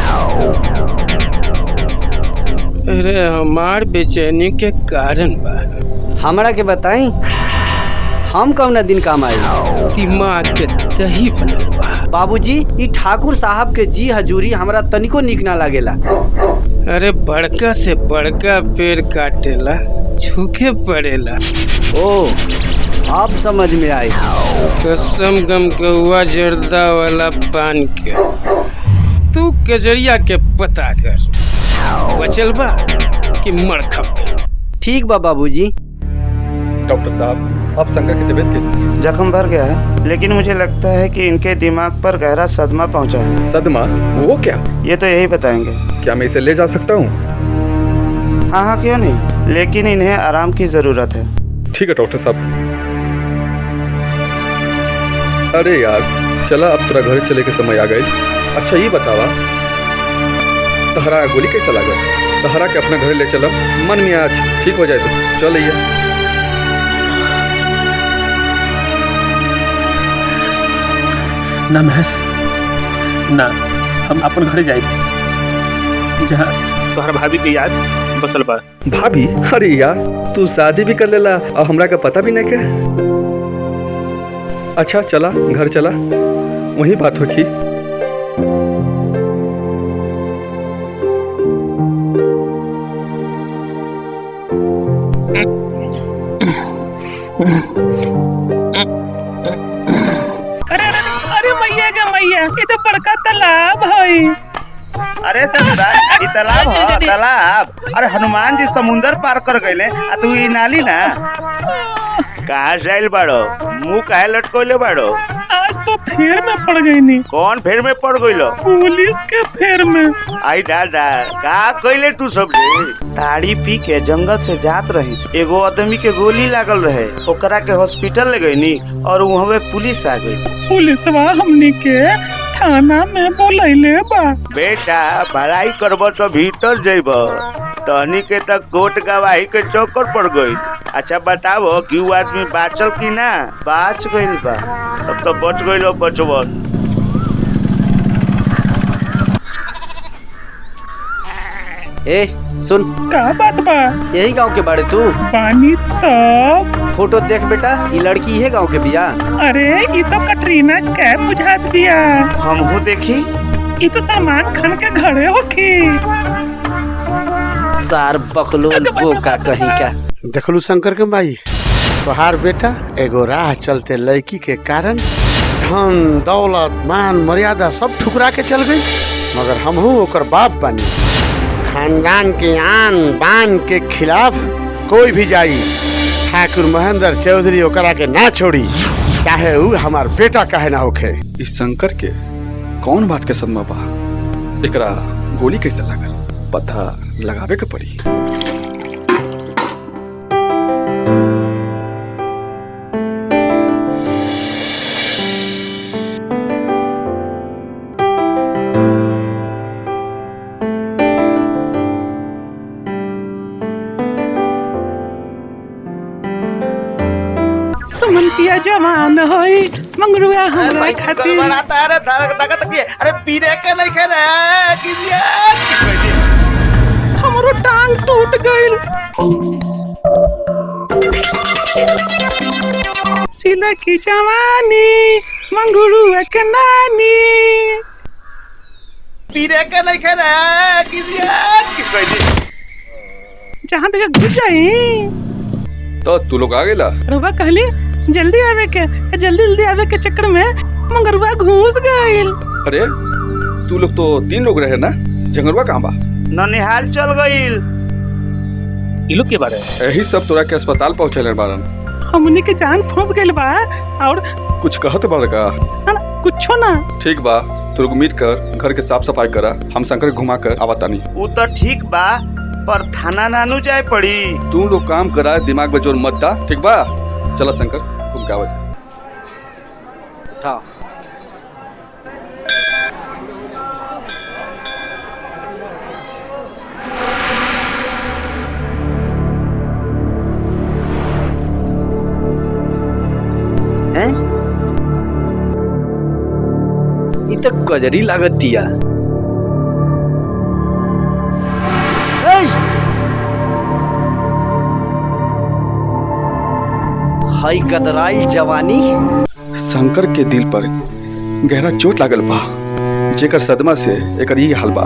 अरे हमार बेचैनी के कारण बा। हमरा के बताई, हम कौन दिन काम आए? दिमाग के दही बनल बा। बाबूजी ई ठाकुर साहब के जी हजूरी हमरा तनिको निक ना लागेला। अरे बड़का से बड़का पेड़ काटेला झुके पड़ेला। ओ आप समझ में आई। कसम गम कौआ जर्दा वाला पान के तू कजरिया के पता कर, बचल बा कि मरखप। ठीक बा बाबूजी। डॉक्टर साहब, अब शंकर की तबीयत कैसी? जख्म भर गया है, लेकिन मुझे लगता है कि इनके दिमाग पर गहरा सदमा पहुंचा है। सदमा? वो क्या? ये तो यही बताएंगे। क्या मैं इसे ले जा सकता हूँ? हाँ हाँ क्यों नहीं, लेकिन इन्हें आराम की जरूरत है। ठीक है डॉक्टर साहब। अरे यार चला, अब तेरा घर चले के समय आ गई। अच्छा ये बतावा, तहरा गोली कैसा लगा? तहरा के अपना घर ले चला, मन में आज ठीक हो जाए तो चल भैया। ना महस ना, हम अपन घरे जाए जहाँ तोहरा भाभी के याद बसल बा। भाभी? अरे यार तू शादी भी कर लेला और हमरा का पता भी नहीं क्या? अच्छा चला घर चला, वही बात होगी। अरे मैया का मैया, ये तो बड़का तालाब है। अरे ससुरा, ई तालाब है तालाब। अरे हनुमान जी समुंदर पार कर गए आ तू ई नाली ना। कहाँ जाइल बाड़ो? मुँह काहे लटकोले बाड़ो? आज तो फेर में पड़ गई नी। कौन फेर में पड़ गइलो? पुलिस के फेर में। आई दादा, का कइले तू सब रे? ताड़ी पी के जंगल से जात रही, एगो आदमी के गोली लागल रहे, ओकरा के हॉस्पिटल ले गईनी और वहाँ पुलिस आ गई। पुलिसवा हमनी के थाना में बोलैले बा। बेटा भलाई करब तो भीतर जइब, तहनी के तक कोर्ट गवाही के चौकर पड़ गई। अच्छा बताओ कि वो आदमी बाचल की ना? बाच गइल बा, तब तो बच गइल बचवन। ए सुन, का बात बा? यही गांव के बाड़े तू? पानी तो फोटो देख बेटा, ये लड़की है गांव के बिया। अरे ये तो कटरीना कैफ बुझात बिया। हमहू देखी। ये तो सलमान खान के घरे होखी। सार बकलोल बोका कहीं का। देखलू शंकर के माई, तोहार बेटा एगो राह चलते लड़की के कारण धन दौलत मान मर्यादा सब ठुकरा के चल गई, मगर हमहू ओकर बाप बानी। खानदान के आन बान के खिलाफ कोई भी जाई, ठाकुर महेंद्र चौधरी ओकरा के ना छोड़ी, चाहे ऊ हमार बेटा काहे ना होखे। इस शंकर के कौन बात के सदमा बा? एकरा गोली कैसे लागल पता लगावे के पड़ी। सुमंतिया जवान होई मंगरुआ हमरा खातिर। अरे पीरे के नहीं खे रे किसिया। हमरो टांग टूट गइल। सिला की जवानी मंगरुआ के नानी। पीरे के नहीं खे रे किसिया। जहाँ तक घुस जाई तो तू लोग आ गेला? रुआ कहली जल्दी आवे के, जल्दी आवे के चक्कर में मंगरुआ घुस गइल। अरे तू लोग तो 3 लोग रहे ना, जंगलवा कहाँ बा? ननिहाल चल गइल। ई लोग के बारे यही सब तोरा के अस्पताल पहुँचेले बारन। हमनी के जान फंस गइल बा। और कुछ कहत बार का? कुछो ना। ठीक बा, तू लोग मीट कर घर के साफ सफाई करा, हम शंकर घुमा कर आवतानी। वो तो ठीक बा, पर थाना नानू जाए पड़ी। तू लोग काम करा, दिमाग में जोर मत दा, ठीक बा? चला शंकर, तुम क्या वजह? हाँ। हैं? ये तो गजरी लागत दिया। हाई कदराई जवानी। शंकर के दिल पर गहरा चोट लागल बा, जेकर सदमा से एकर ये हाल बा।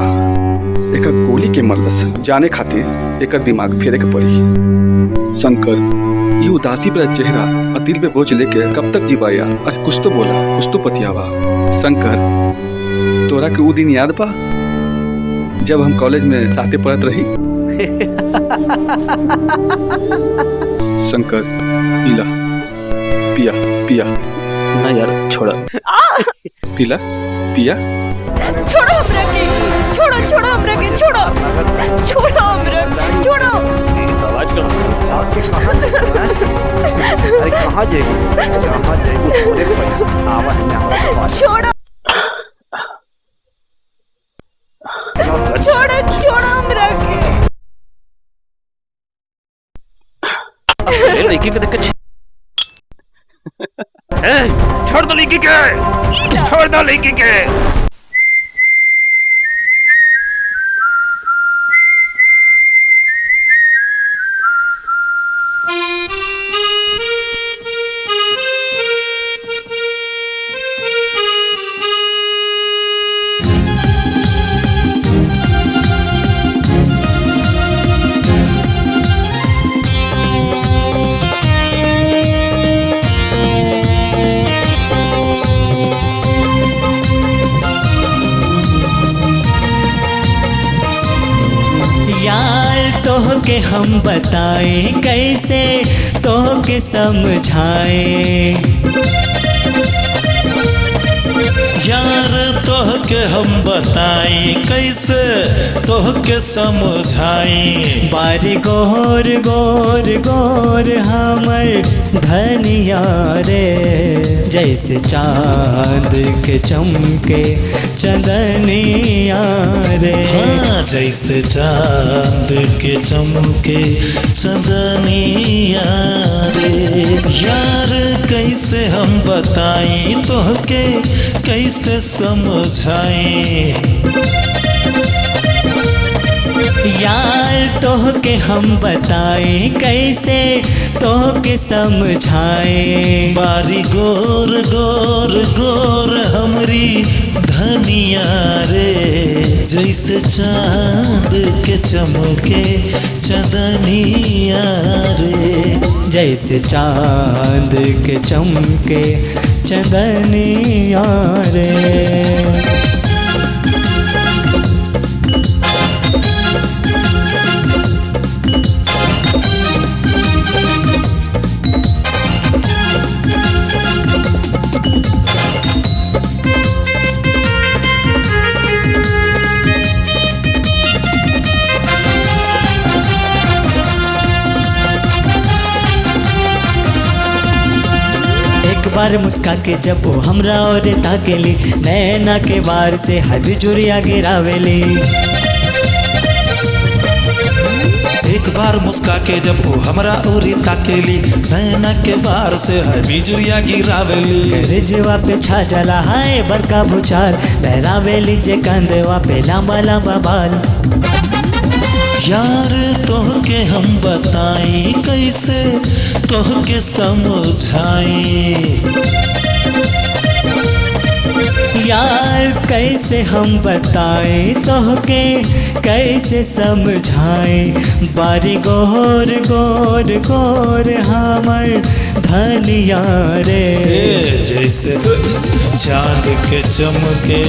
एकर गोली के मरलस, जाने खातिर एकर दिमाग फेरे के पड़ी। शंकर, ये उदासी पर चेहरा और दिल पे बोझ लेके कब तक जीवा यार? अरे कुछ तो बोला, कुछ तो पतियावा। शंकर, तोरा के वो दिन याद बा जब हम कॉलेज में साथे पढ़त रही? शंकर, पीला, पिया पिया। ना यार, छोड़ा। पीला, पिया। छोड़ो हमरा के, छोड़ो छोड़ो हमरा के, छोड़ो छोड़ो हमरा के, छोड़ो। आवाज करो। अरे कहाँ जाएगी? कहाँ जाएगी? छोड़े भाई, आवाज में आवाज। छोड़ो छोड़ो छोड़ो हमरा के। लड़की के देख के छोड़ दो लड़की के, छोड़ दो लड़की के। के हम बताएं कैसे तो के समझाएं यार तोह के हम बताएं कैसे तोह के समझाएं बारी गोर गोर गोर हमर धनिया रे जैसे चांद के चमके चंदनिया रे हाँ जैसे चांद के चमके चंदनिया रे यार कैसे हम बताएं तोह के कैसे समझाएं यार तोह के हम बताएं कैसे तोह के समझाएं बारी गोर गोर गोर हमरी धनिया रे जैसे चांद के चमके चंदनिया रे जैसे चांद के चमके चंदनिया रे बार मुस्का के जब वो हमरा और ताकेली नैना के बार से हद जुरिया गिरावेली एक बार मुस्का के जब वो हमरा और ताकेली नैना के बार से हद जुरिया गिरावेली रिजवा पे छा जला है बरका भूचाल लहरावेली जे कंधवा पे लंबा लंबा बाल यार तोह के हम बताएं कैसे तोह के समझाएं यार कैसे हम बताएं तोह के कैसे समझाएं बारी गोर गोर गोर हमर धनिया रे जैसे चांद के चमके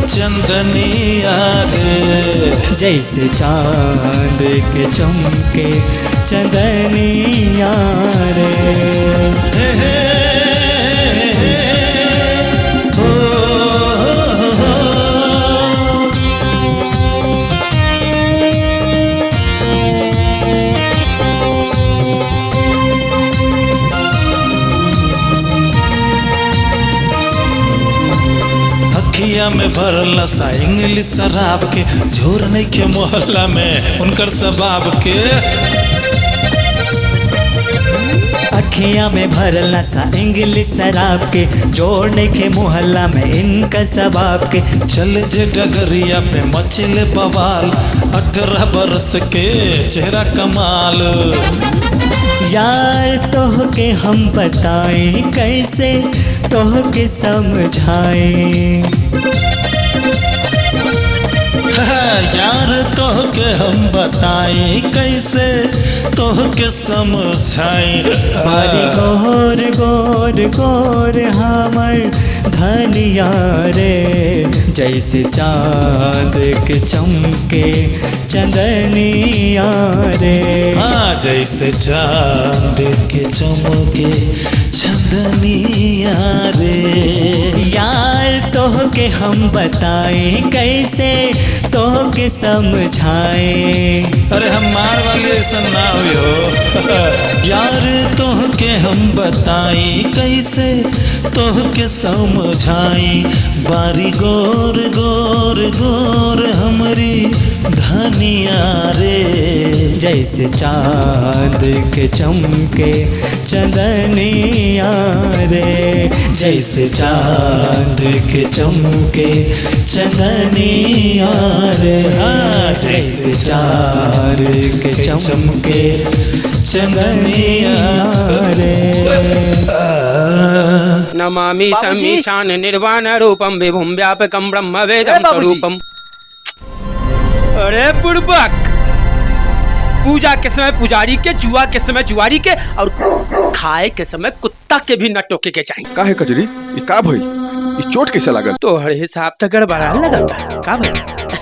चंदनिया रे जैसे चांद के चमके चंदनिया रे हे हे अखिया में भरल नशा इंग्लिश शराब के, झोर नहीं के मोहल्ला में उनकर सबाब के। अखियां में भरल नशा इंग्लिश शराब के, जोड़ने के मोहल्ला में इनका सबाब के। चल जे डगरिया पे मचले बवाल, 18 बरस के चेहरा कमाल। यार तोह के हम बताएं कैसे, तोह के समझाएं। यार तोह के हम बताएं कैसे, तोह के समझाएं। बारी गोर गोर गोर हमर धनिया रे, जैसे चांद के चमके चंदनिया रे। हाँ जैसे चांद के चमके चंदनिया रे। यार तोह के हम बताएं कैसे, तोह के समझाएं। अरे हम मार वाली ऐसा ना हो। यार तोह के हम बताई कैसे, तोह के समझाई। बारी गोर गोर गोर हमरी धनिया रे, जैसे चांद के चमके चंदनिया रे। जैसे चांद के चमके चंदनिया रे। हाँ जैसे चांद के चमके चंदनिया रे। नमामि समीशान निर्वाण रूपम विभुम व्यापकम ब्रह्म वेदम स्वरूपम। अरे बुड़बक, पूजा के समय पुजारी के, जुआ के समय जुआरी के, और खाए के समय कुत्ता के भी न टोके के चाहिए। काहे कजरी ये का भई? ये चोट कैसे लागल? तो हर हिसाब तक गड़बड़ा लगता का भाई?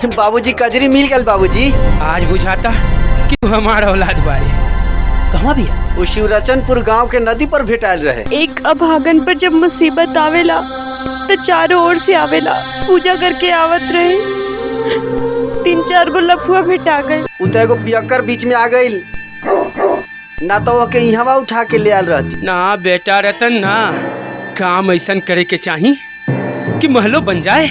बाबूजी कजरी मिल गल बाबूजी। आज बुझाता कि हमारा औलाद बारे। कहाँ भी है? वो शिवरचनपुर गांव के नदी पर भेटाल रहे। एक अभागन पर जब मुसीबत आवेला तो चारों ओर से आवेला, पूजा करके आवत रहे। 3-4 गो लफुआ भेटा गए। उतो एगो पियक्कर बीच में आ गई, ना तो वो के यहाँ उठा के ले आल रहती। ना बेटा रतन ना, काम ऐसा करे के चाहिए कि महलो बन जाए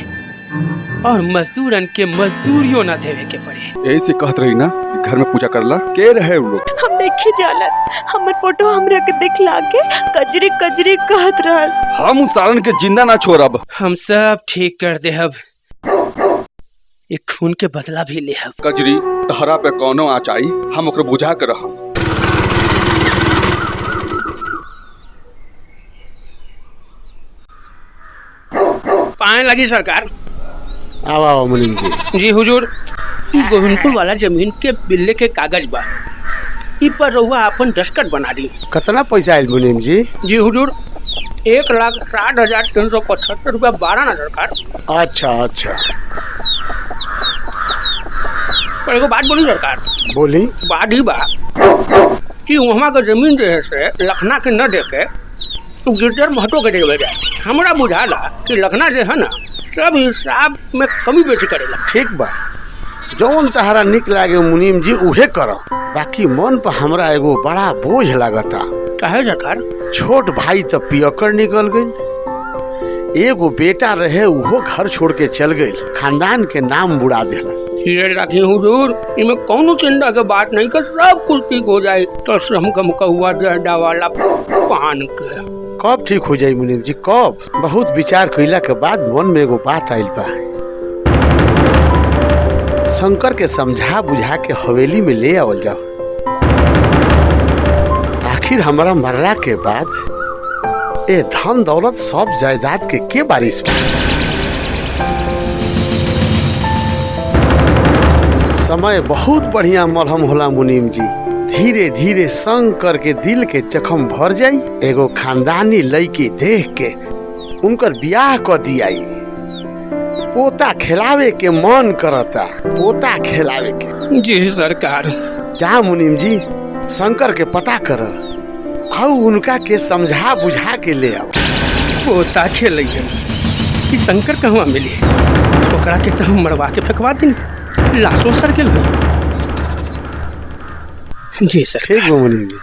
और मजदूरन के मजदूरियों ना देवे के पड़े। ऐसे कहत रही ना घर में पूजा करला के रहे वो लोग। हम देखे जालन, हमर फोटो हमरा के दिखला के कजरी कजरी कहत रहल। हम सालन के जिंदा ना छोड़ब। हम सब ठीक कर दे। अब एक खून के बदला भी ले। कजरी तहरा पे कौनो आचाई हम ओकरे बुझा के रहम। पाए लगी सरकार। आओ आओ मुनीम जी। जी हुजूर, गोविंदपुर वाला जमीन के बिल्ले के कागज बा, इ पर रहुआ अपन दस्तखत बना दी। कितना पैसा आयल मुनीम जी? जी हुजूर, 1,60,375 रुपया 12 ना सरकार। अच्छा अच्छा, पर एगो बात बोली सरकार। बोली। बात ही बा कि वहाँ का जमीन जो है से लखना के न देके गिरधर महतो के देवे जाए। हमरा बुझाला कि लखना जो है ना सब हिसाब में कमी बेची करेला। ठीक बा, जौन तहरा निक लागे मुनीम जी उहे करो। बाकी मन पर हमरा एगो बड़ा बोझ लागता। काहे सरकार? छोट भाई तो पियकर निकल गई, एगो बेटा रहे उहो घर छोड़ के चल गई, खानदान के नाम बुड़ा देलस। धीरे रखी हुजूर, इमे कौनो चिंता के बात नहीं कर, सब कुछ ठीक हो जाए। तो श्रम कम कहुआ जहडा वाला पान के कब ठीक हो जाई मुनीम जी? कब? बहुत विचार कइला के बाद मन में एगो बात आइल बा। शंकर के समझा बुझा के हवेली में ले आवल जाओ। आखिर हमारा मरला के बाद ए धन दौलत सब जायदाद के बारिश में। समय बहुत बढ़िया मलहम होला मुनीम जी। धीरे धीरे शंकर के दिल के जख्म भर जाई, एगो खानदानी लड़की देख के उनकर ब्याह कर दियाई। पोता खिलावे के मन करता, पोता खिलावे के। जी सरकार। जा मुनीम जी, शंकर के पता कर और उनका के समझा बुझा के ले आओ। पोता खेलैया कि शंकर कहवा मिली? ओकरा के तो हम मरवा के फेंकवा दी, लाशों सर के लोग। जी सर। ठीक है मुनीम जी।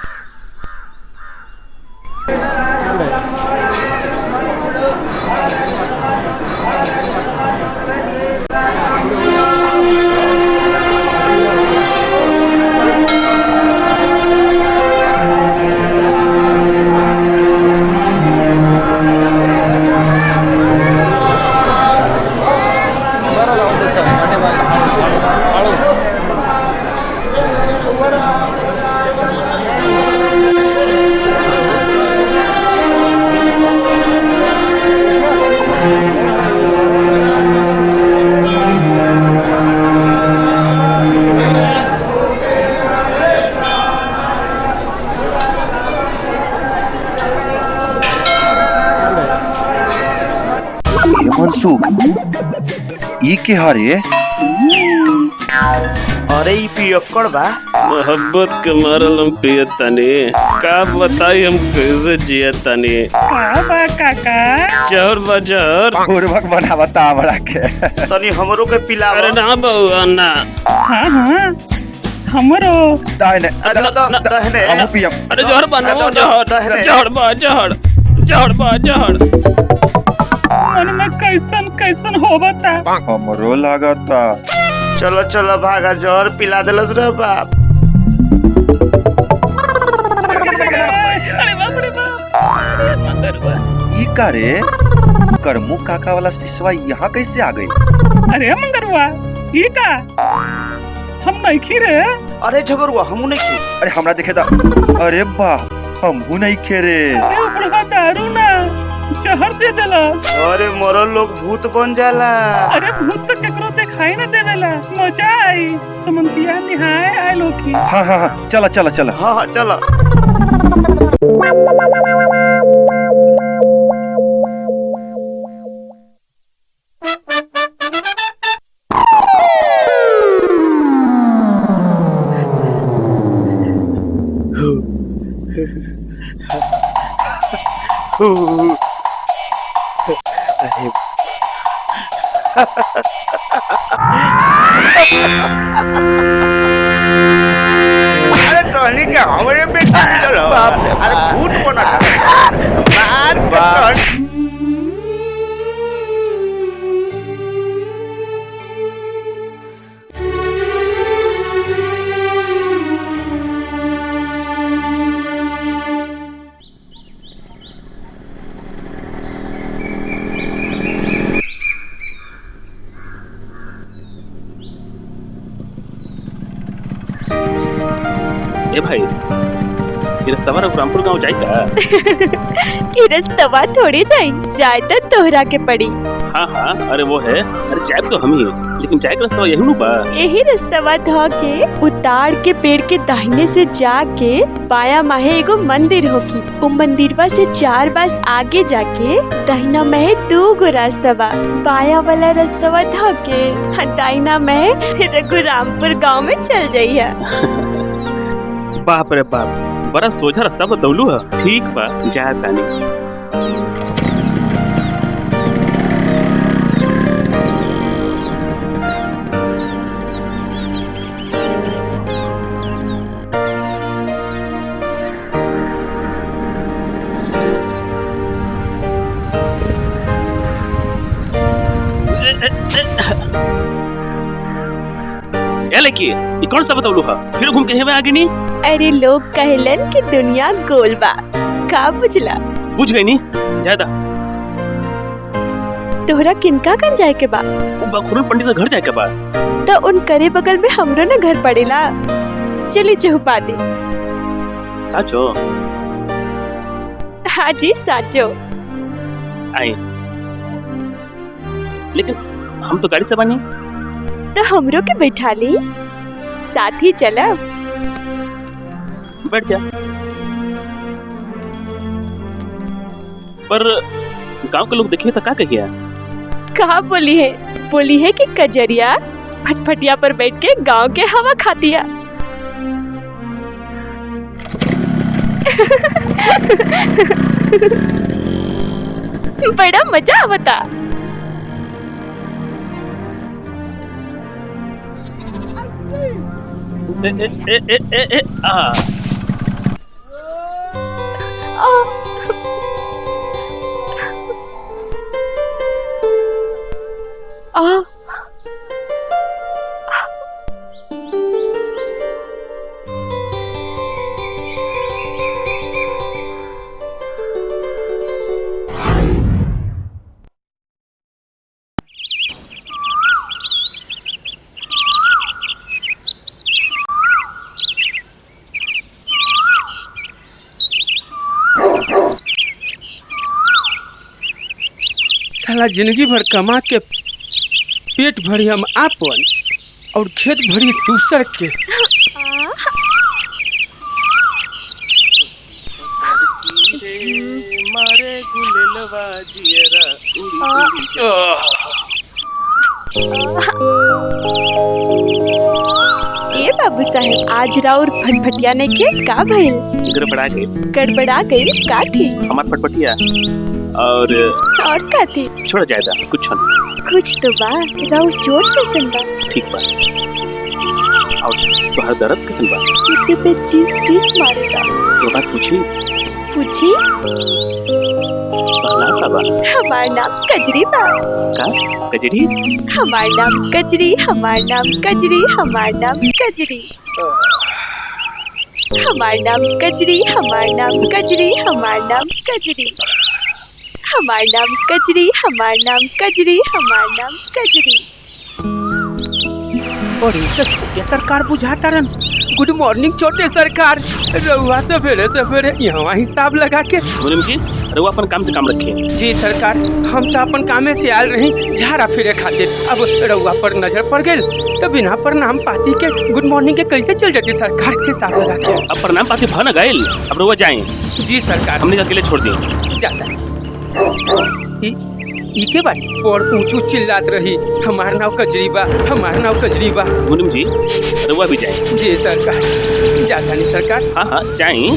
ई के हारे? अरे ई पियक्कड़ बा। मोहब्बत के मारल हम पियतानी, का बताई हम कैसे जियतानी। बा काका जहर बा जहर। पूर्वक बनावता हमरा के। तनी हमरो के पिलावा। अरे ना बउआ ना। हाँ हमरो दाहिने दहने हमहू पियम। अरे जहर बा ना जहर बा जहर। मन में कैसन होबता। हमरो लागता। चलो चलो भागा, जहर पिला देलस रे बाप। अरे बाप रे बाप। ई का रे? करमू काका वाला शिशवा यहाँ कैसे आ गई? अरे मंगरुआ ई का? हम नहीं खी रे। अरे झगरुआ हमू नहीं खी। अरे हमरा देखे दा। अरे वाह हमहू नहीं खे रे। अरे ऊपर दारू ना जहर दे देला। अरे मरल लोग भूत बन जाला। अरे भूत तो केकरो दिखाई ना देवेला। मजा आई समंतिया निहाय आए लोग। हाँ चला। हाँ चला। अरे टहनी के हमरे पे चलो। अरे भूत बना मार। ए भाई ये रास्ता रामपुर गांव जाए का? ये रास्ता थोड़ी जाए तो तोहरा के पड़ी। हाँ अरे वो है। अरे जाए तो हम ही, लेकिन जाए का रास्ता यही बा। यही रास्ता ध के उतार के पेड़ के दाहिने से जाके बाया माहे एगो मंदिर होगी। वो मंदिरवा से 4 बस आगे जाके दाहिना में 2 गो रास्ता बा। बाया वाला रास्ता ध के दाहिना में रघुरामपुर गाँव में चल जाइए। बाप रे बाप, बड़ा सोझा रास्ता बतौलू है। ठीक बा जा तानी। ये कौन सा बतौलू है? फिर घूम के हेवे आगे नहीं। अरे लोग कहलन कि दुनिया गोल बा, का बुझला? बुझ गई नहीं ज्यादा। तोहरा किनका कन जाए के बा? खुरन पंडित का घर जाए के बा। तो उन करे बगल में हमरो ना घर पड़ेला। चली चहुपा दे। साचो? हाँ जी साचो। आई लेकिन हम तो गाड़ी से बनी। तो हमरो के बैठा ली, साथ ही चला। बैठ जा। पर गांव के लोग देखे तो का कहिया? कहा बोली है कि कजरिया फटफटिया पर बैठ के गांव के हवा खातिया। बड़ा मजा आवता। साला जिंदगी भर कमा के पेट भरी हम आपन और खेत भरी दूसर के। मारे गुलेलवा जियरा उड़ी उड़ी। ए बाबू साहब, आज राउर फटफटिया ने के का भइल? गड़बड़ा गई का थी? हमार फटफटिया और का थी? छोड़ जाएगा कुछ नहीं। कुछ तो बा। राउर चोट कैसन बा? ठीक बा। और तोहर दर्द कैसन बा? सीटे पे टीस टीस मारेगा। तो बात पूछी नाम का बा? हमार नाम कजरी बा। का कजरी? हमार नाम कजरी, हमार नाम कजरी, हमार नाम कजरी, हमार नाम कजरी, हमार नाम कजरी, हमार नाम कजरी, हमार नाम कजरी, हमार नाम कजरी, हमार नाम कजरी। और छोटे सरकार बुझाता रन। गुड मॉर्निंग छोटे सरकार। रउआ सवेरे यहाँ हिसाब लगा के। मुनीम जी, रउआ अपन काम से काम रखिए। जी सरकार, हम तो अपन कामे से आयल रही झाड़ा फिरे खातिर। अब रउआ पर नजर पड़ गई तो बिना प्रणाम पाती के गुड मॉर्निंग के कैसे चल जाती सरकार के हिसाब लगा के। अब प्रणाम पाती भ न गइल, अब रउआ जाएं। जी सरकार। हमने अकेले छोड़ दिए। जाता ई के बारी और ऊंचू चिल्लात रही, हमार नाव कजरी बा, हमार नाव कजरी बा। मुनीम जी, रउआ भी जाएं। जी सरकार। जाता नहीं सरकार। हाँ जाएं।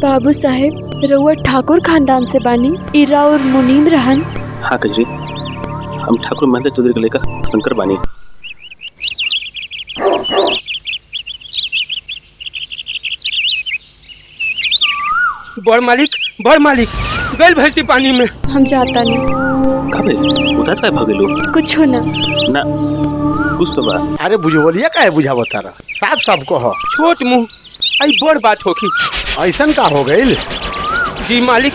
बाबू साहेब, रउआ ठाकुर खानदान से बानी? इरा और मुनीम रहन? हाँ कजरी, हम ठाकुर महेंद्र चौधरी के लेकर शंकर बानी। बड़ मालिक गल भैंसी पानी में। हम जाता नहीं। कबे उदास काय भगेलो? कुछ हो ना कुछ तो बा। अरे बुझवलिया काहे बुझावो तारा? साफ साफ कहो। छोट मुंह आई बड़ बात होगी। ऐसन का हो गइल? जी मालिक,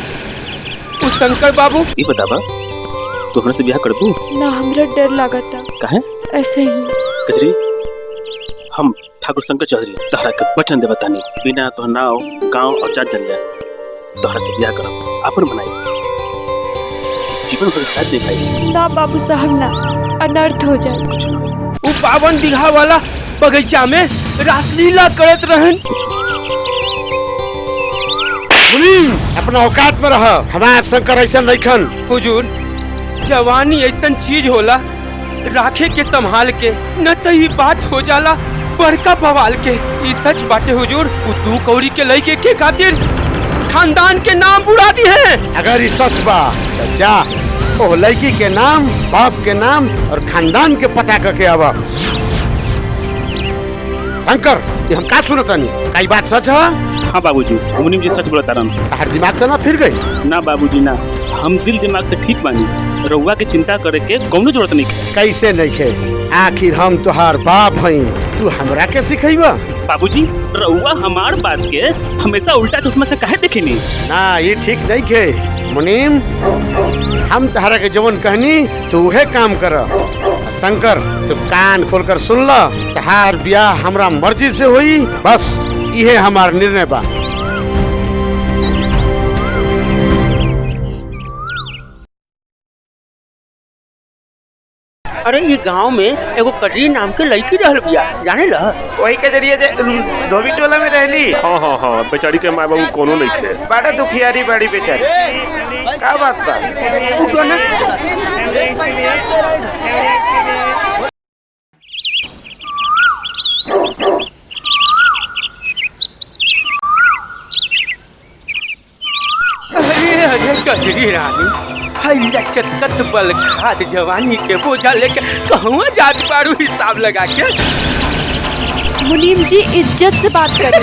उस शंकर बाबू। ये बताबा, तू हमरा से ब्याह कर दू? ना, हमरा डर लागता। काहे? ऐसे ही। कजरी, हम ठाकुर शंकर चौधरी तहरा के वचन दे बतानी, बिना तो नाव गांव और जात जन जाए तोहरा से ब्याह करब, अपन बनाई, जीवन भर साथ निभाई। ना बाबू साहब ना, अनर्थ हो जाए। कुछ ना। वो 52 बीघा वाला बगीचा में रासलीला करत रहन। मुनीम, अपना औकात में रह। हमार शंकर ऐसा नहीं खन। हुजूर, जवानी ऐसा चीज होला, राखे के संभाल के, न तो ये बात हो जाला बड़का बवाल के। ये सच बाटे हुजूर। वो 2 कौड़ी के लड़के के खातिर खानदान के नाम बुरा दी है। अगर ये सच बा तो जा ओ लड़की के नाम, बाप के नाम और खानदान के पता करके आवा। शंकर, ये हम का सुनतानी? कई बात सच है? हाँ बाबूजी, मुनीम जी सच बोलता रहन। तार दिमाग से ना फिर गई? ना बाबूजी ना, हम दिल दिमाग से ठीक बानी। रउआ के चिंता करे के कौनो जरूरत नहीं है। कैसे नहीं है? आखिर हम तुहार बाप हई, तू हमरा के सिखैबा? बाबूजी, रउआ हमार बात के हमेशा उल्टा चश्मा से काहे देखेनी? ना, ये ठीक नहीं है मुनीम। हम तहरा के जवन कहनी तू उहे काम कर। शंकर, तू कान खोलकर सुन ल, तहार ब्याह हमरा मर्जी से हुई, बस इहे हमार निर्णय बा। अरे ये गांव में एगो कजरी नाम के लड़की रहल बिया, जाने ला? वही के जरिए धोबी टोला में रहली। हाँ, बेचारी के माँ बाबू कोनो नहीं थे। बड़ा दुखियारी बड़ी बेचारी। का बात बा? उठो ना। अरे कजरी रानी, लचकत बल खाद जवानी के बोझा लेके कहवा जात पारू हिसाब लगा के? मुनीम जी, इज्जत से बात करें।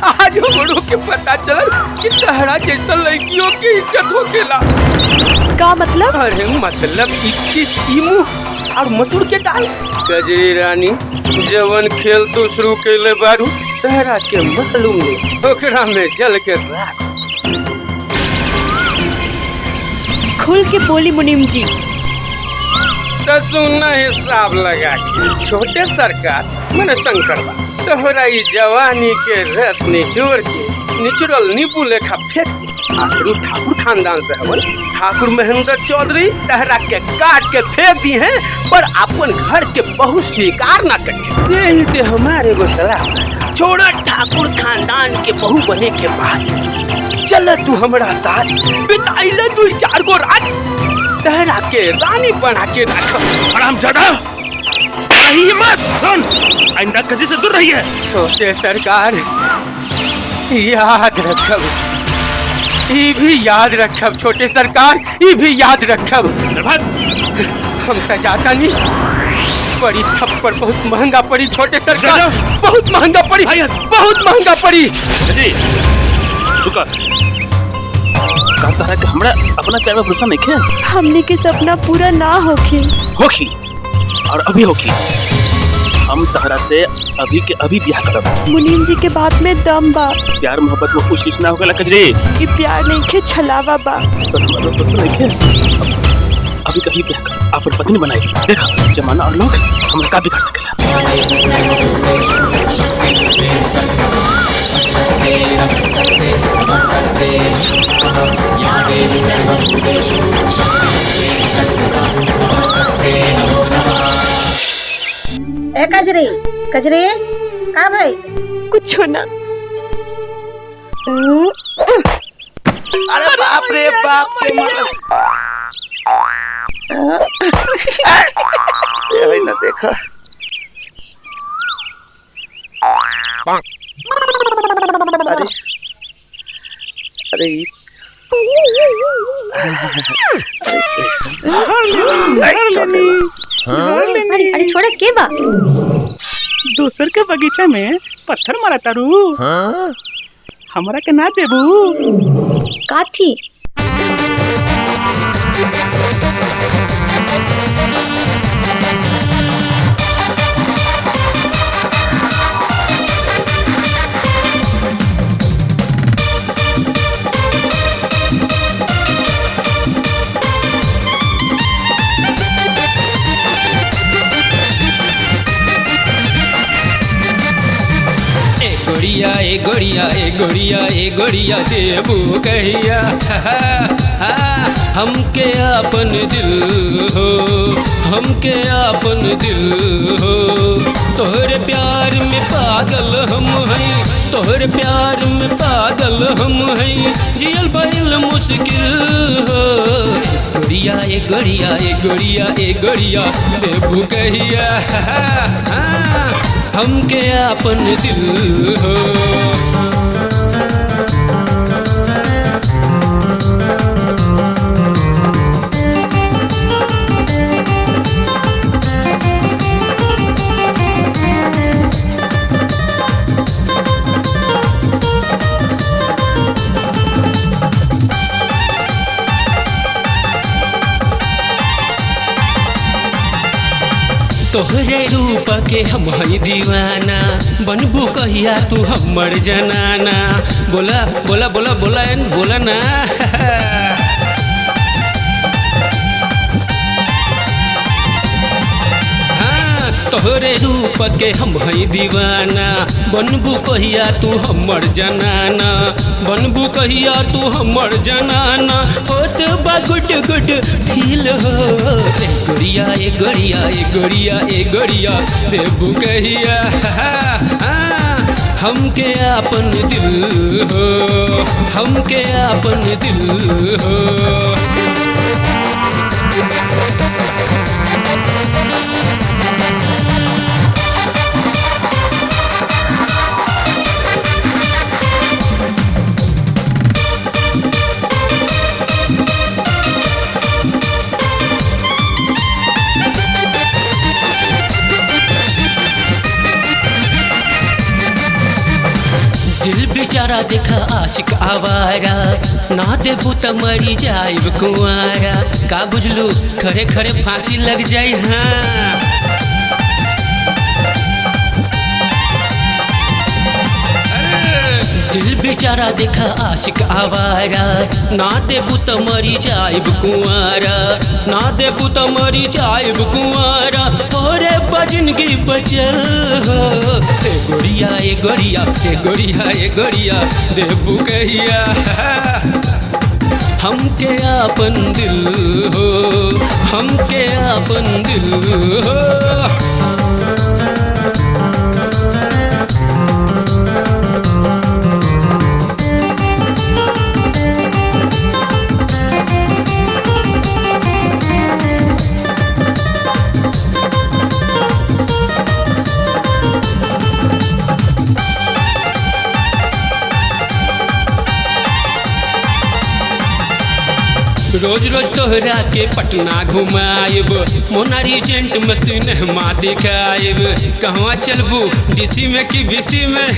आज हमरो के पता चल कि तहरा जैसा लड़कियों की इज्जत होकेला। का मतलब? अरे मतलब 21 मुंह और मसूर के दाल। कजरी रानी, जवन खेल तो शुरू कैले बारू, तहरा के मालूम नहीं, ओकरा में जल के राख। खुल के बोली मुनीम जी। तो सुनना हिसाब लगा के छोटे सरकार मैंने शंकर बा, तोहरा ई जवानी के रस निचोड़ के निचुरल नींबू लेखा फेंक आखिर ठाकुर खानदान से हवन। ठाकुर महेंद्र चौधरी तहरा के काट के फेंक दी हैं, पर अपन घर के बहू स्वीकार ना करे। यही से हमारे को सलाह छोड़ा, ठाकुर खानदान के बहू बने के बाद चल तू हमारा साथ बिताइले 2-4 गो रात, तहरा के रानी बना के रख। हरामजादा, नहीं मत सुन, आइंदा किसी से दूर रही है। छोटे सरकार याद रखब, ये भी याद रखब। छोटे सरकार ये भी याद रखब। हम सजाता नहीं पड़ी, थप्पड़ बहुत महंगा पड़ी। छोटे सरकार बहुत महंगा पड़ी, बहुत महंगा पड़ी। कहता है कि हमरा अपना प्यार में भरोसा नहीं है। हमने के सपना पूरा ना होखी और अभी होखी। हम तहरा से अभी के अभी ब्याह करब। मुनीम जी के बात में दम बा। प्यार मोहब्बत में कुछ चीज ना होगा कजरी। ये प्यार नहीं के छलावा बा। तो हमारा भरोसा नहीं है। अभी कभी ब्याह कर अपन पत्नी बनाई। देखा जमाना और लोग हमरा का भी कर सकेला। ए कजरी कजरी का भाई कुछ ना। अरे बाप रे बाप के ये ना देखा। अरे अरे छोड़ा के बा? दूसर के बगीचा में पत्थर मारा तारू। हमरा के ना देबू काथी? ए गोरिया देबू कहिया हमके अपन दिल हो, हमके अपन दिल हो। तोहरे प्यार में पागल हम हैं, तोहरे प्यार में पागल हम हैं। जियल भइल मुश्किल हो। ए गोरिया देबू कहिया हमके अपन दिल हो। तोहरे रूप के हम हई दीवाना, बनबू कहिया तू हमर जनाना। बोला बोला बोला बोला बोला ना। तोहरे रूप के हम हई दीवाना, बनबू कहिया तू हमर जनाना, बनबू कहिया तू हमर जनाना। होत बा गुड गुड फील हो। ए गोरिया देबू कहिया हमके अपन दिल हो, हमके अपन दिल हो। दिल बेचारा देखा आशिक आवारा, ना देबू त मरी जाइब कुंवारा। का बुझलू खरे खरे फांसी लग जाई। हाँ दिल बेचारा देखा आशिक आवारा, ना देबू त मरी जाइब कुंवारा, ना देबू त मरी जाइब कुंवारा। ओरे बजनगी बचल हो। ए गोरिया देबू कहिया हमके आपन दिल हो, हमके आपन दिल हो। रोज रोज तोहरा के पटना घुमाएब, मोनारी जेंट मशीन मा दिखाएब। कहवा चलबू, डीसी में कि बीसी में?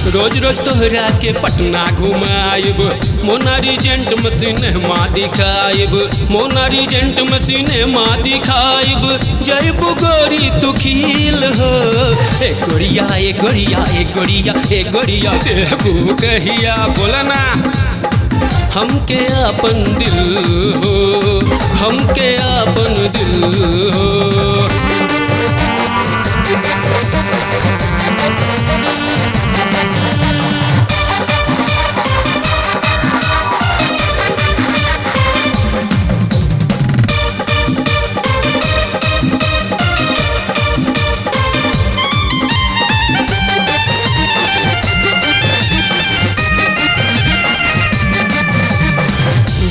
रोज रोज तोहरा के पटना घुमाएब, मोनारी जेंट मशीन मा दिखाएब, मोनारी जेंट मशीन मा दिखाएब। जयबू गोरी तू खील हो, ए गोरिया ए गोरिया ए गोरिया ए गोरिया देबू कहिया? बोला ना। हमके आपन दिल हो, हमके आपन दिल हो।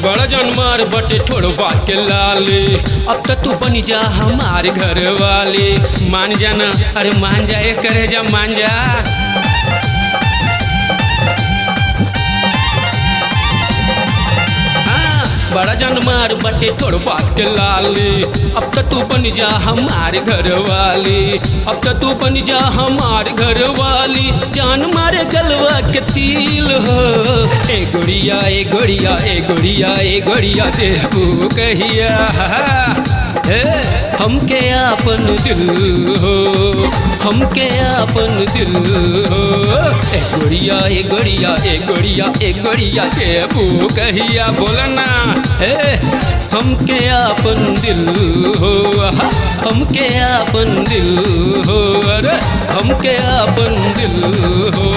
बड़ा जानमार बटे ठोड़बा के लाले, अब तो तू बन जा हमारे घर वाले। मान जाना, अरे मान जा, एक करे जा मान जा। बड़ा जानमार बटे ठोड़बा के लाले, अब तो तू बन जा हमारे घर वाली, अब तो तू बन जा हमारे घर वाली। जान मारे गलवा के तिल हो, ए गोरिया ए गोरिया ए गोरिया ए गोरिया देबू कहिया? हमके आपन दिल हो, हमके आपन दिल हो। ए गोरिया ए गोरिया ए गोरिया ए गोरिया देबू कहिया? बोला ना। हमके आपन दिल हो, हमके आपन दिल हो। अरे हमके आपन दिल हो,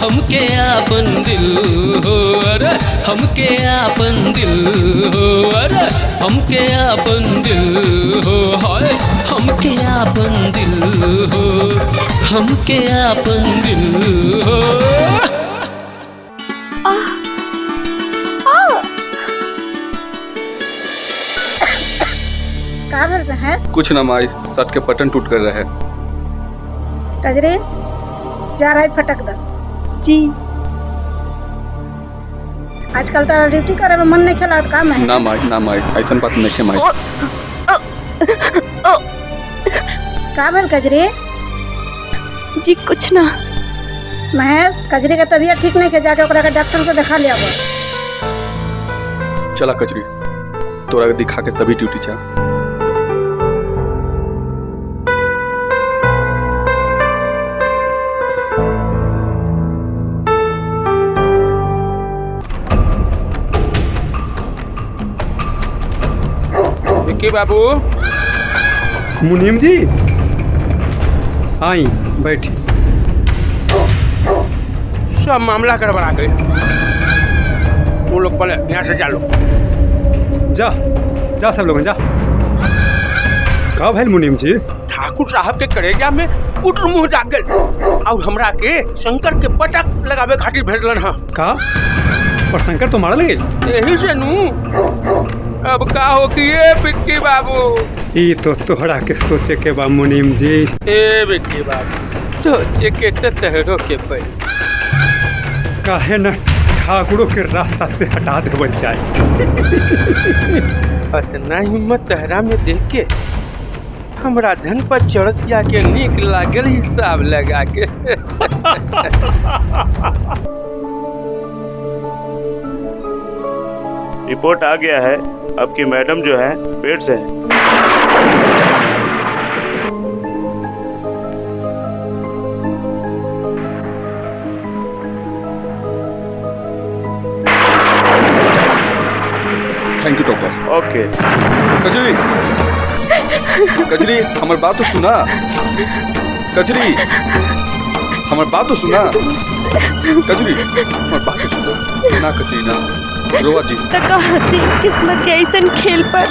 हमके आपन दिल हो। अरे हमके आपन दिल हो, अरे हमके आपन दिल हो। हाय हमके आपन दिल हो, हमके आपन दिल हो। का बोल रहे हैं? कुछ ना माई, शर्ट के बटन टूट कर रहे हैं। कजरी जा रहा है फटक दो। जी। आजकल तो ड्यूटी करे में मन नहीं खेला, काम है ना माई, ना माई, ऐसा बात नहीं है माई। का बोल कजरी? जी कुछ ना। महेश, कजरी का तबीयत ठीक नहीं है, जाके ओकरा के डॉक्टर से दिखा लिया। चला कजरी, तोरा के दिखा के तभी ड्यूटी जा। विक्की बाबू। मुनीम जी आई बैठी। सब मामला गड़बड़ा गए, वो लोग पहले यहाँ से चालो। जा जा सब लोग जा। का भैल मुनीम जी? ठाकुर साहब के करेजा में पुत्र मुँह जाग गए और हमरा के शंकर के पटक लगावे खातिर भेजलन है। का? और शंकर तो मार लगे? यही से नू। अब का हो कि ये विक्की बाबू? ये तो तोहरा के सोचे के बा मुनीम जी। ए विक्की बाबू, सोचे के तहरो के पे काहे न ठाकुरों के रास्ता से हटा देवल जाए। इतना हिम्मत तहरा में देख के हमरा धन पर चढ़सिया के नीक लागल हिसाब लगा के। रिपोर्ट आ गया है, आपकी मैडम जो है पेट से है। Thank you doctor. Okay. Kajri, Kajri हमारी बात तो सुना। कजरी हमारे बात तो सुना कजरी, हमारे बात तो सुना ना कजरी ना रोआ जी। तका हंसी किस्मत के ऐसन खेल पर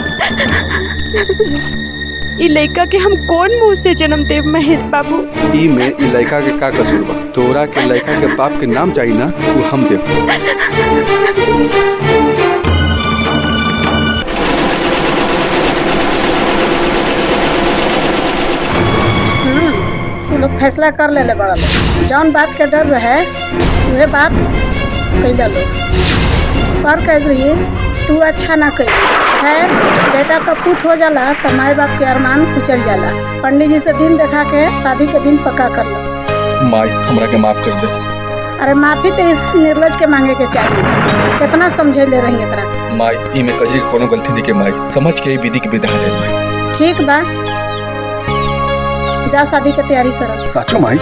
ई लड़का के हम कौन मुंह से जन्म देव महेश बाबू। ई में ई लड़का के का कसूर बा? तोरा के लड़का के बाप के नाम चाहिए ना, वो हम देव। तू लोग फैसला कर ले बड़ा लोग। जौन बात के डर रहे वह बात कैला लोग। पर कह रही तू अच्छा ना कही है। बेटा का पुत हो जाला तो माए बाप के अरमान कुचल जाला। पंडित जी से दिन देखा के शादी के दिन पक्का कर लो। माई हमरा के माफ कर दे। अरे माफी तो इस निर्लज के मांगे के चाहिए। कितना समझे ले रही है माई, ई में कजरी कोनो गलती दी के माई, समझ के विधि के विधान दे माई। ठीक बा, जा शादी की तैयारी करो। साचो माई?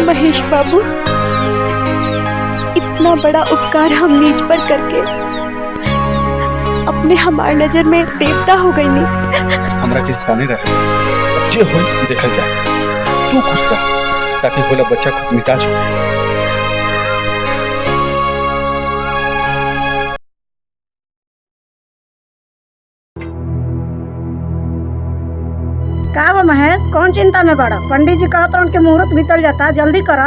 महेश बाबू, इतना बड़ा उपकार हम नीच पर करके अपने हमार नजर में देवता हो गई नहीं। हमरा किस जाने रहे जे हो देखल जाए। तू खुश रह ताकि बोला बच्चा खुश मिजाज हो। का वो महेश, कौन चिंता में बड़ा? पंडित जी कहत रहन के मुहूर्त बीतल जाता, जल्दी करा।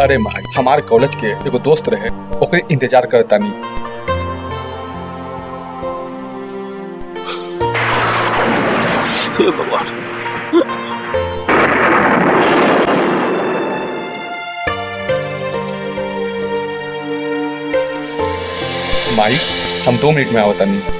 अरे माई, हमारे कॉलेज के एगो दोस्त रहे, ओकरे इंतजार करता नहीं। हे भगवान, माई हम 2 मिनट में आवता नहीं।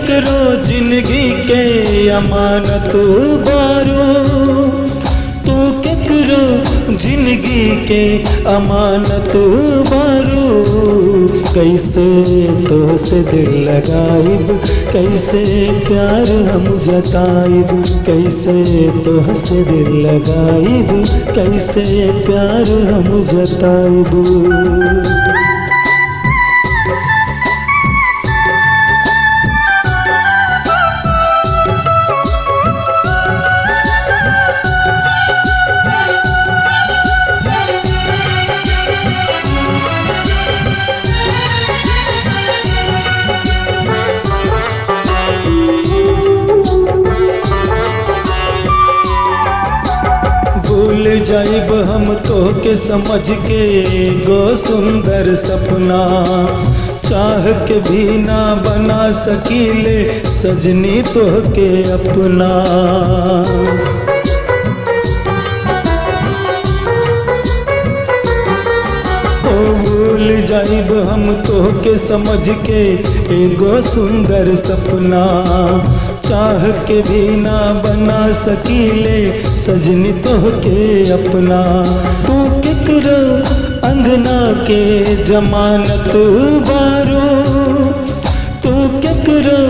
करो जिंदगी के अमानत बारो, तू करो जिंदगी के अमानत बारो। कैसे तो से दिल लगाइब, कैसे प्यार हम जताइब, कैसे तो से दिल लगाइब, कैसे प्यार हम जताइब। जाइब हम तो के समझ के गो सुंदर सपना, चाह के भी ना बना सकीले सजनी तो के अपना। भूल जाइब हम तो के समझ के एगो सुंदर सपना, चाह के भी ना बना सकीले सजनी तो के अपना। तू किकरो अंगना के जमानत बारो, तू किकरो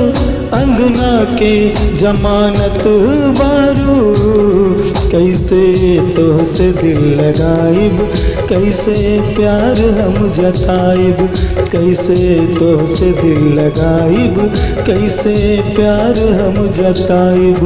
अंगना के जमानत बारो। कैसे तो से दिल लगाइब, कैसे प्यार हम जताइब, कैसे तो से दिल लगाइब, कैसे प्यार हम जताइब।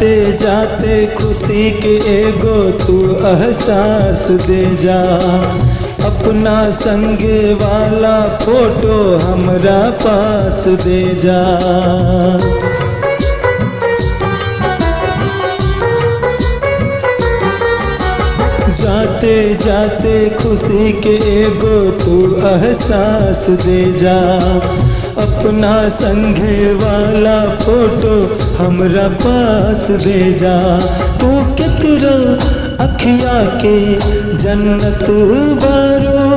जाते जाते खुशी के एगो तू एहसास दे जा, अपना संगे वाला फोटो हमरा पास दे जा। जाते जाते खुशी के एगो तू एहसास दे जा, अपना संगे वाला फोटो हमरा पास दे जा। तू केकरो अखिया के जन्नत बारो,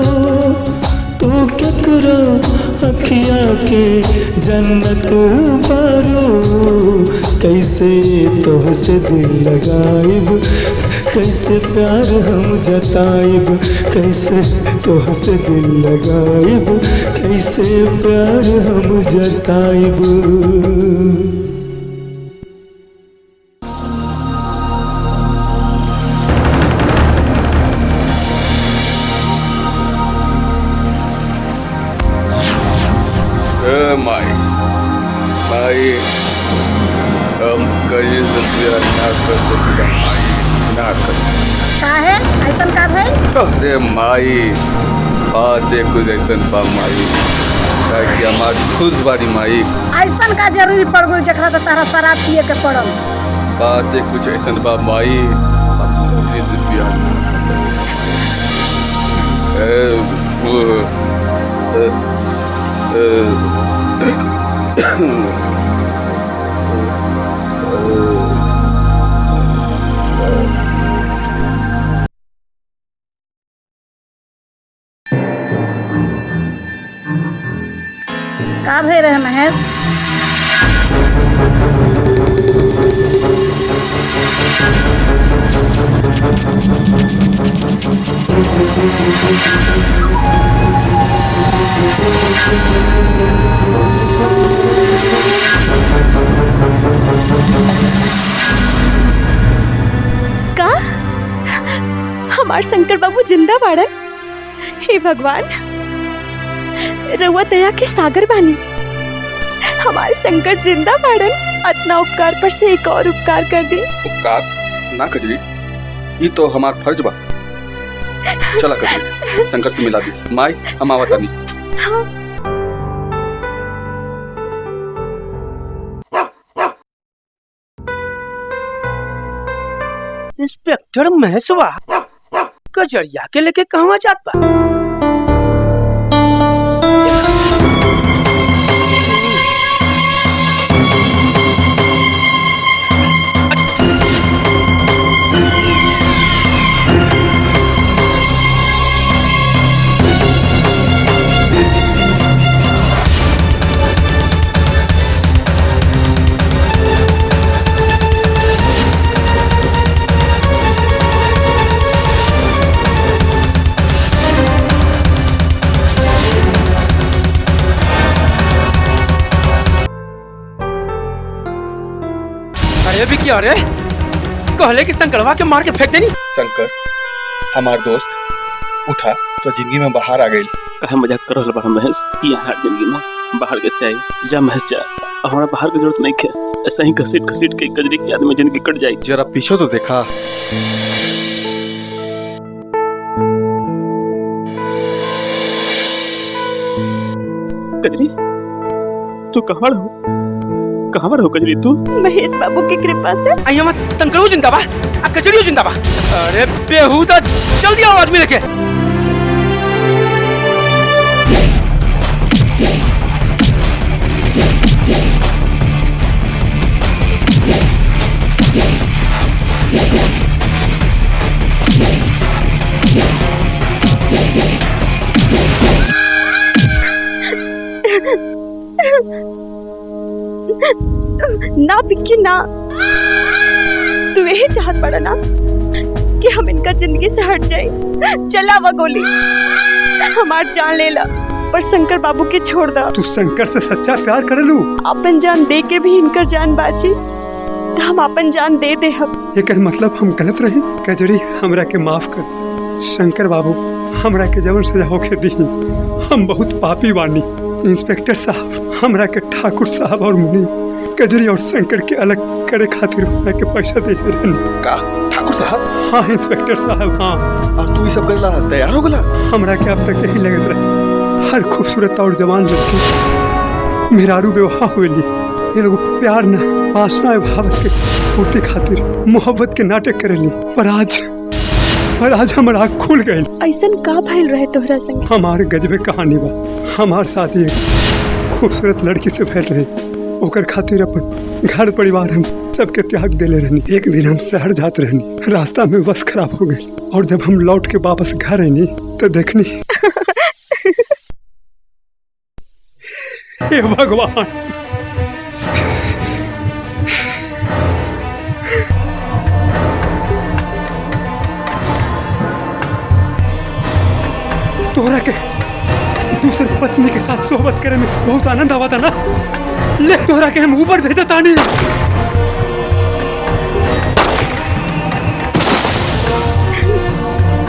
तू केकरो अखिया के जन्नत बारो। कैसे तोहसे दिल लगाइब, कैसे प्यार हम जताइब, कैसे तोहसे दिल लगाइब, कैसे प्यार हम जताइब। माई हम कहीं से प्यार ना कर सकते, ना कर। काहे ऐसन का भाई? अरे माई बाते कुछ ऐसन बा माई, कि हमार खुद बारी माई। ऐसन का जरूरी पड़ गई जकरा तो तारा शराब पिए के पड़ल। बाते कुछ ऐसन बा माई, कहीं से प्यार ना का भई रहे महेश? का हमार शंकर बाबू जिंदा बाड़न? हे भगवान, रउआ दया के सागर बानी। हमारे शंकर जिंदा बाड़न, इतना उपकार पर से एक और उपकार कर दी। उपकार ना कजरी, ये तो हमार फर्ज बा। चला कजरी, शंकर से मिला दी। माई हम आवता नहीं। हाँ। इंस्पेक्टर महेशवा कजरिया के लेके कहवा जात बा? अरे भी क्या रे, कहले कि शंकरवा के मार के फेंक देनी। शंकर हमार दोस्त उठा तो जिंदगी में बाहर आ गई। कहे मजाक कर रहल बा महेश, यहाँ जिंदगी में बाहर कैसे आई? जा महेश जा, हमारा बाहर की जरूरत नहीं है। ऐसा ही घसीट घसीट के कजरी की आदमी जिंदगी कट जाए। जरा पीछे तो देखा। कजरी तू कहाँ हो? कहाँ पर हो कजरी तू? महेश बाबू की कृपा से आई हम शंकरू जिंदा बा, आ कजरियो जिंदा बा। अरे बेहुदा, जल्दी आओ आदमी लेके। ना पिक्की ना, तू यही चाहत पड़ा ना कि हम इनका जिंदगी से हट जाए। चला वा गोली, हमार जान ले ला, पर शंकर बाबू के छोड़ दा। तू शंकर से सच्चा प्यार कर लू? अपन जान दे के भी इनकर जान बाची तो हम अपन जान दे दे। हम एकर मतलब हम गलत रही? कजरी हमरा के माफ कर। शंकर बाबू हमरा के जवन सजा होके दी, हम बहुत पापी बानी। इंस्पेक्टर साहब हमरा के ठाकुर साहब और मुनि कजरी और शंकर के अलग करे खातिर रुपया के पैसा दे रहनी। का ठाकुर साहब? हाँ इंस्पेक्टर साहब हाँ। और तू ये सब करला तैयार हो गला? हमरा के अब तक यही लगत रहे हर खूबसूरत और जवान लड़की मेहरारू बेवफा हुएली। ये लोग प्यार न वासना भावत के पूर्ति खातिर मोहब्बत के नाटक करेली। पर आज हमर आँख खुल गई। ऐसन का भइल रहे तोहरा संग? हमारे गजबे कहानी बा। हमार साथी एक खूबसूरत लड़की से फैल रहे, ओकर खातिर अपन घर परिवार हम सबके त्याग देले रहनी। एक दिन हम शहर जाते रहनी, रास्ता में बस खराब हो गई और जब हम लौट के वापस घर आनी तो देखनी हे भगवान, तोहरा के दूसरी पत्नी के साथ सोहबत करे में बहुत आनंद आवा था ना। ले तोहरा के हम ऊपर भेजा तानी।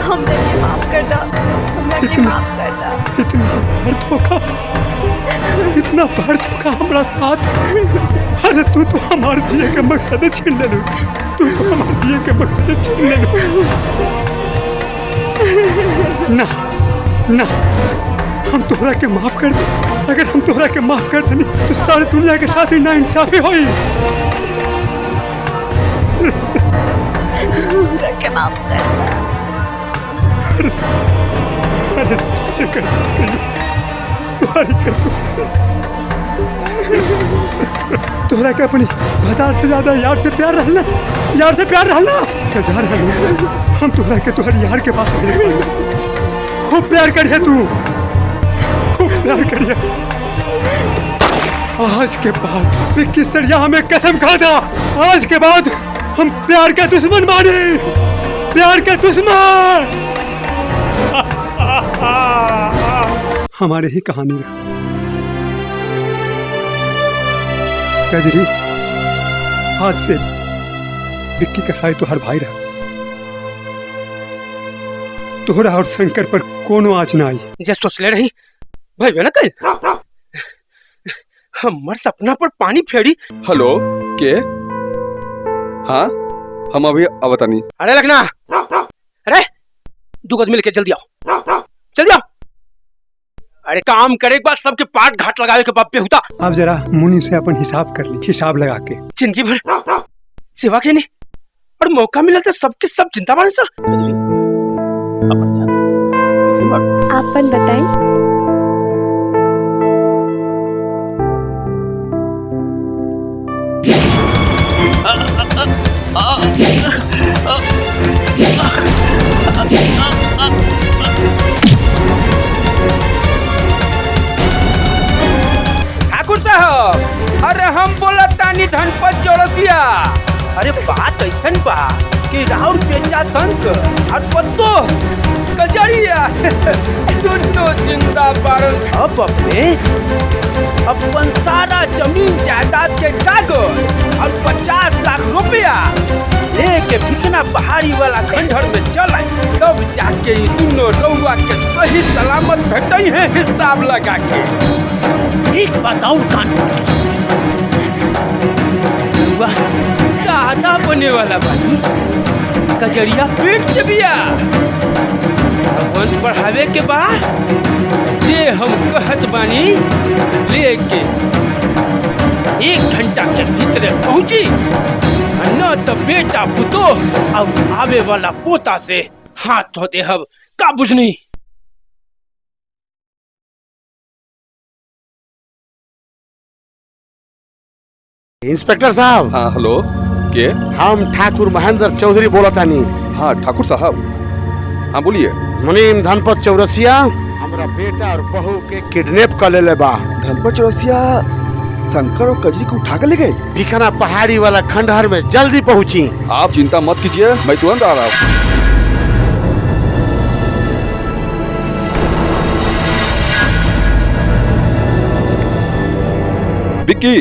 हमने माफ कर दा, हमने माफ कर दा। इतना भर धोखा हमारा साथ। अरे तू तो हमारे जिए के मकसद छीन ले लू। तू तो हमारे जिए के मकसद छीन ले लू। ना ना हम तोहरा के माफ कर दे। अगर हम तोहरा के माफ कर देनी तो सारी दुनिया के साथ ही नाइंसाफी होई। के माफ कर अरे चक्कर तुम्हारी तोहरा के अपनी हजार से ज्यादा यार से प्यार रहना, यार से प्यार रहना। जा रहना हम तोहरा के तुम्हारी यार के पास खूब प्यार करिए, तू खूब प्यार करिए। आज के बाद विक्की सरिया हमें कसम खा दा, आज के बाद हम प्यार का दुश्मन माने, प्यार का दुश्मन। हमारे ही कहानी है कजरी। आज से विक्की का साई तो हर भाई रहा। तोहरा और शंकर पर कोनो आँच ना आई। जे सोच ले रही भाई बे ना कल हमर सपना पर पानी फेरी। हेलो के? हाँ हम अभी आवतानी। अरे लखना, अरे दो मिल के जल्दी आओ, जल्दी आओ। अरे काम करे एक बार सबके पाट घाट लगावे के बाप पे होता। आप जरा मुनि से अपन हिसाब कर ली, हिसाब लगा के। जिंदगी भर सेवा के नहीं और मौका मिला तो सबके सब चिंता माने सा। आपन बताई। ठाकुर साहब, अरे हम बोला तानी धनपत चौरसिया। अरे बात ऐसन बा कि राहुल बेचा संत और पत्तो कजरिया दोनों जिंदा बारन। अब अपने अपन सारा जमीन जायदाद के कागज और 50 लाख रुपया लेके बिकना पहाड़ी वाला खंडहर में चला, तब जाके दोनों रउआ के सही सलामत भेटई है हिसाब लगा के। एक बात और कान दादा बने वाला बानी, कजरिया पेट से बिया। वंश बढ़ावे के बाद ये हम कहत बानी लेके 1 घंटा के भीतर पहुंची, न तो बेटा पुतो अब आवे वाला पोता से हाथ धो दे। हब का बुझनी। इंस्पेक्टर साहब। हाँ हेलो के? हम ठाकुर महेंद्र चौधरी बोला तानी। हाँ ठाकुर साहब, हाँ बोलिए। मुनीम धनपत चौरसिया हमारा बेटा और बहू के किडनैप कर ले बा। धनपत चौरसिया शंकर और कजरी को उठा कर ले गए बिकना पहाड़ी वाला खंडहर में। जल्दी पहुंची। आप चिंता मत कीजिए, मैं तुरंत आ रहा हूँ। विक्की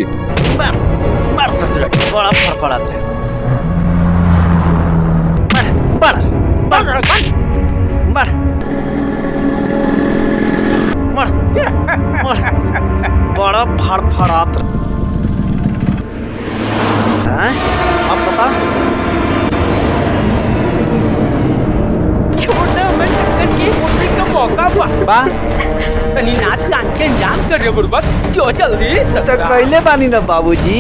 बड़ा फड़फड़ात है। बड़ा फड़फड़ात। अब बता। छोड़ना मैं टक्कर की होने का मौका हुआ बा तनी नाच गान के इंतजार कर रहे बुड़बक जो जल्दी तो कहले बानी ना बाबूजी।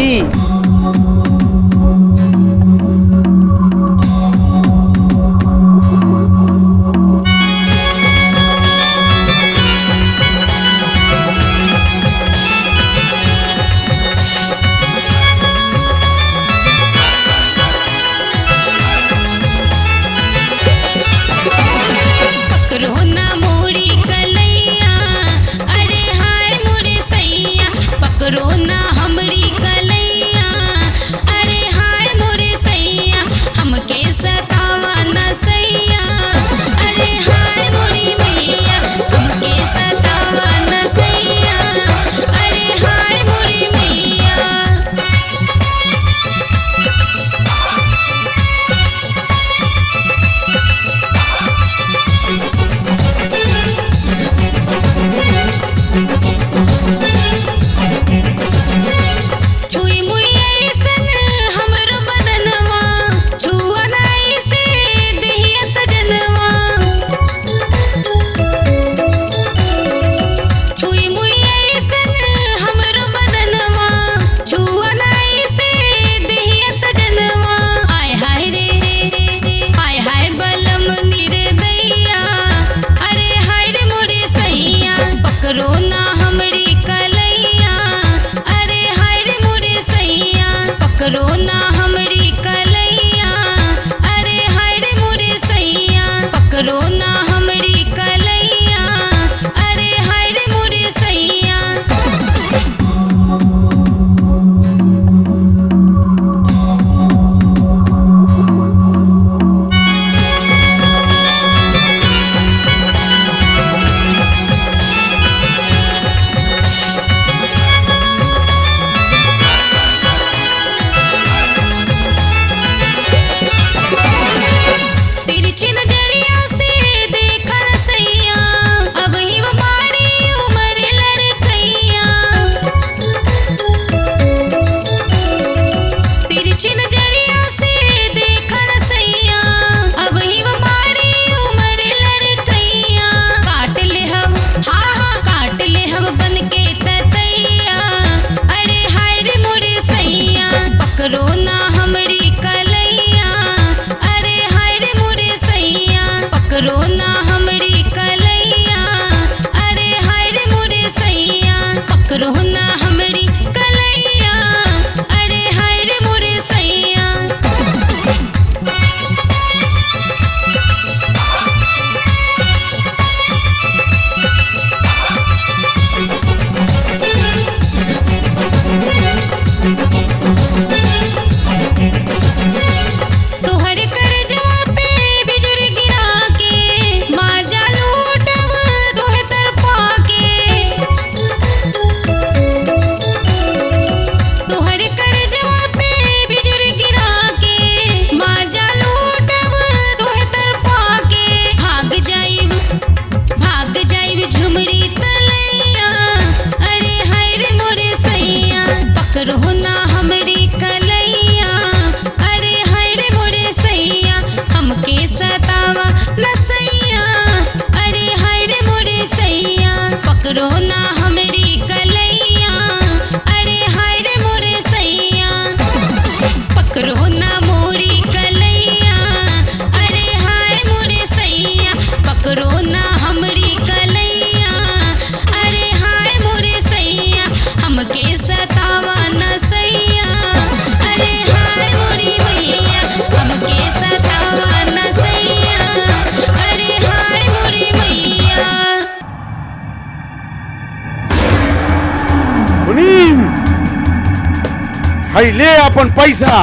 ले अपन पैसा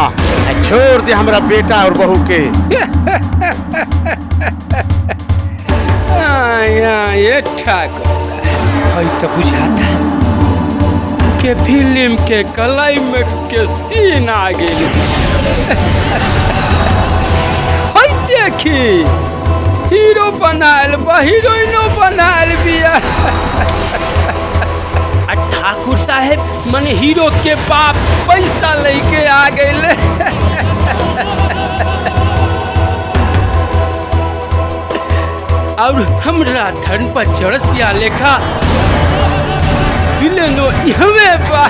छोड़ दे हमरा बेटा और बहू के। ये ठाकुर तो बुझाता के फिल्म के क्लाइमेक्स के सीन आ गई। देखी हीरो बनाल बा हीरोइनो बनाल बिया। ठाकुर साहेब मन हीरो के बाप पैसा लेके आ गए। और हमरा धन पर चरसिया लेखा विलेनो इहवे बा।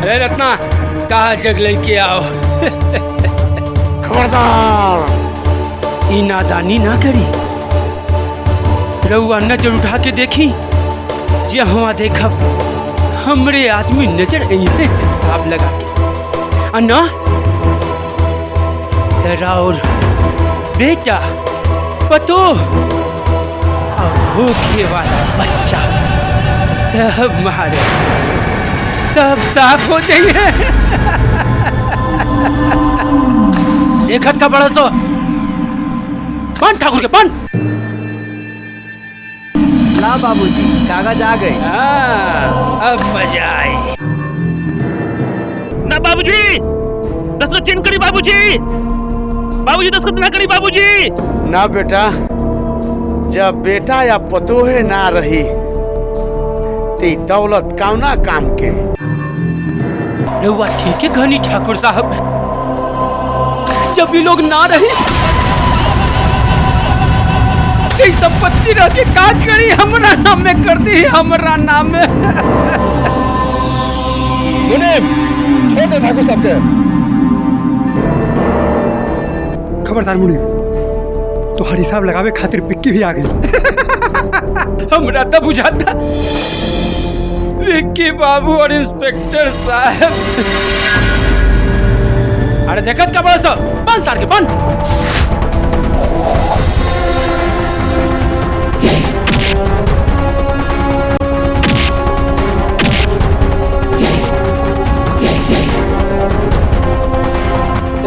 अरे रत्ना कहा जग लेके आओ। खबरदार ई नादानी ना करी। रउआ नजर उठा के देखी, जहाँ देखब हमरे आदमी नजर ऐसे हिसाब लगा के अन्ना तेरा और बेटा पतो और भूखे वाला बच्चा सब मारे, सब साफ हो जाएंगे। देखत का बड़ा सो बन ठाकुर के बन। ना बाबूजी कागज आ गए। अब मजा आई। ना बाबूजी दस्तखत चिन्ह करी। बाबूजी बाबूजी दस्तखत ना करी। बाबूजी ना बेटा, जब बेटा या पतोहे ना रही ते दौलत कौना काम के। रउआ ठीक है कहनी ठाकुर साहब, जब भी लोग ना रहे संपत्ति रह के का करी, हमरा नाम में कर दी, हमरा नाम में। छोड़ दे ठाकुर साहब के। खबरदार मुनि, तोहर हिसाब लगावे खातिर पिक्की भी आ गई। हमरा तो बुझाता विक्की बाबू और इंस्पेक्टर साहब। अरे देखत का बड़ा सा बंद सार के बंद।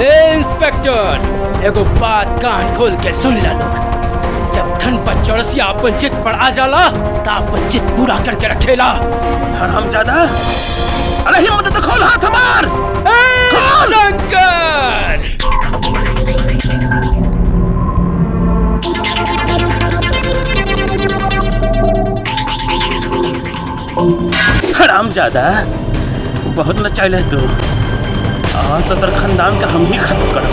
इंस्पेक्टर एगो बात कान खोल के सुन ला लोग, जब धन पर चौरसिया अपन चित पर आ जाला तो अपन चित पूरा करके रखेला। हरामजादा, अरे हिम्मत तो खोल हाथ हमार। शंकर हरामजादा, बहुत न चाहले तू। आज तो तेरे खानदान का हम ही खत्म कर।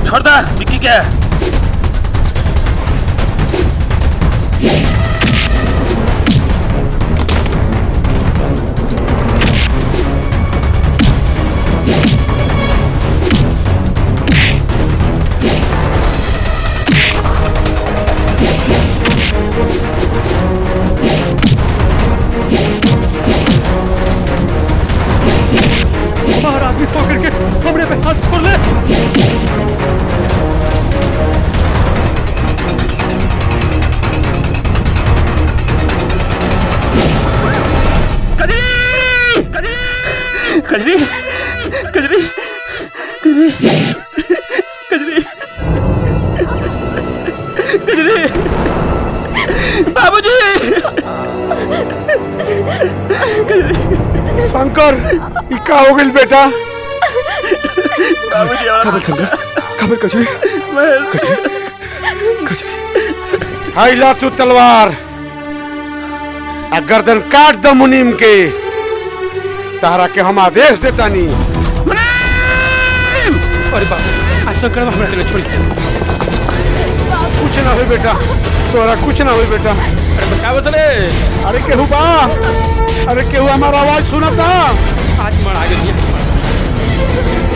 छोड़ दे विक्की के। बाहर आदमी पकड़ के कमरे पे हाथ छोड़ ले। कजरी कजरी कजरी कजरी कजरी बाबूजी। शंकर ई का हो गइल बेटा? बाबूजी खबर शंकर, खबर कजरी कजरी। हाय ला तू तलवार, आ गर्दन काट द मुनीम के। तारा के हम आदेश देता नहीं। अरे बाप, आज शंकर हमरा चले छोड़ी। कुछ ना हो बेटा, तोरा कुछ ना हो बेटा। अरे बता बसले। अरे केहू बा, अरे केहू हमारा आवाज सुनता। आज मर आ गई।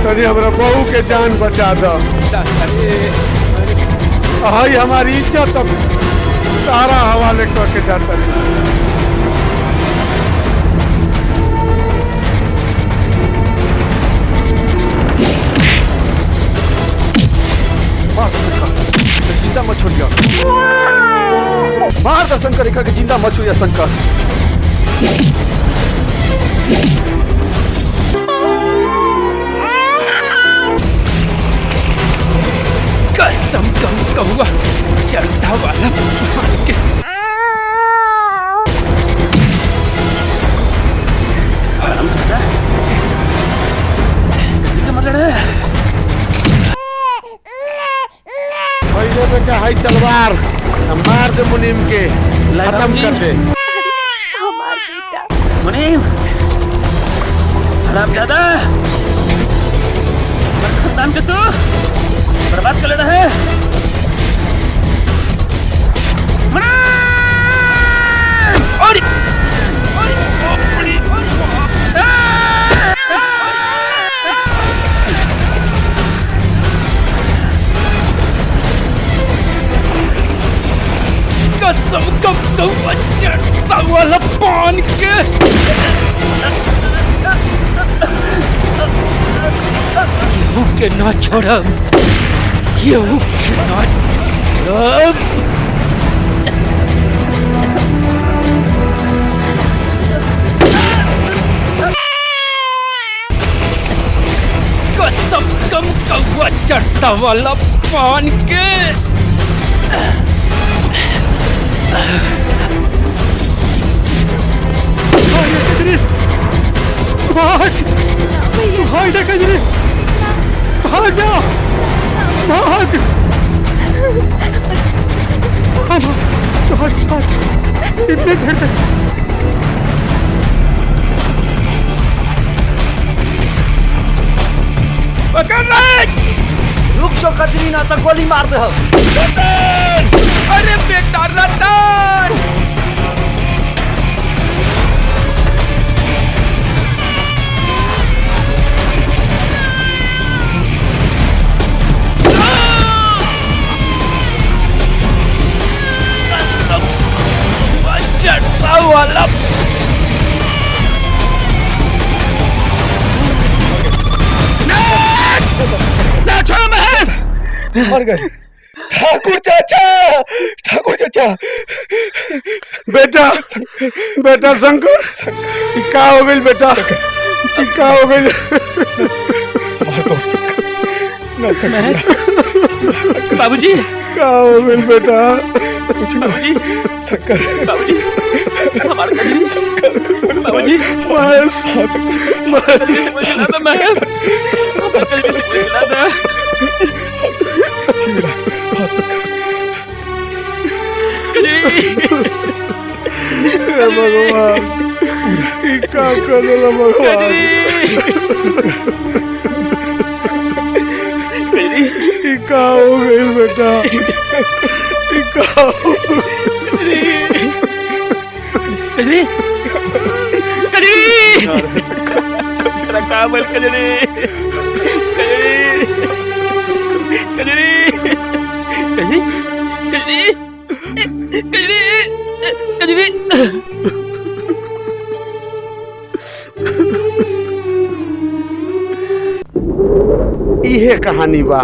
तनी हमरा बहू के जान बचा दो। हाय हमारी इज्जत अब सारा हवाले करके जाता है। जिंदा मत छोड़िया, मार द शंकर रेखा के जिंदा मत छोड़िया शंकर। कसम कहूँगा चलता वाला मार के। हरामजादा, मतलब रे बेटा हाई तलवार मार दे मुनीम के खत्म कर दे। हमार बेटा मुनीम हरामजादा हमारे खानदान के तू बर्बाद कर लेना है। और कसम चढ़ता वाला पान के केहू के ना छोड़ब, केहू के ना छोड़ब। कसम कम कौआ चढ़ता वाला पान के भाग कजरी भाग जा भाग तुम्हारे साथ इतने देर तक पकड़ ले। रुक जो कजरी ना तो गोली मार दे। अरे बेटा रतन चढ़ता वाला ना छोड़ो महेश। मर गए ठाकुर चाचा, ठाकुर चाचा। बेटा बेटा शंकर क्या हो गई बेटा, क्या हो गई? बाबूजी क्या हो गई बेटा? बाबूजी शंकर बाबूजी हमारे कजरी शंकर बाबूजी महेश कजरी से कोई मिला था महेश, हमारे कजरी से कोई मिला था। हे भगवान क्या कर दिया भगवान। क्या हो गई बेटा, क्या हो कजरी कजरी तेरा काम है कजरी कजरी कजरी कजरी कजरी कजरी। इहे कहानी बा।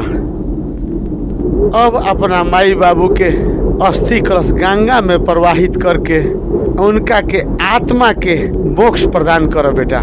अब अपना माई बाबू के अस्थि कलश गंगा में प्रवाहित करके उनका के आत्मा के मोक्ष प्रदान करो बेटा।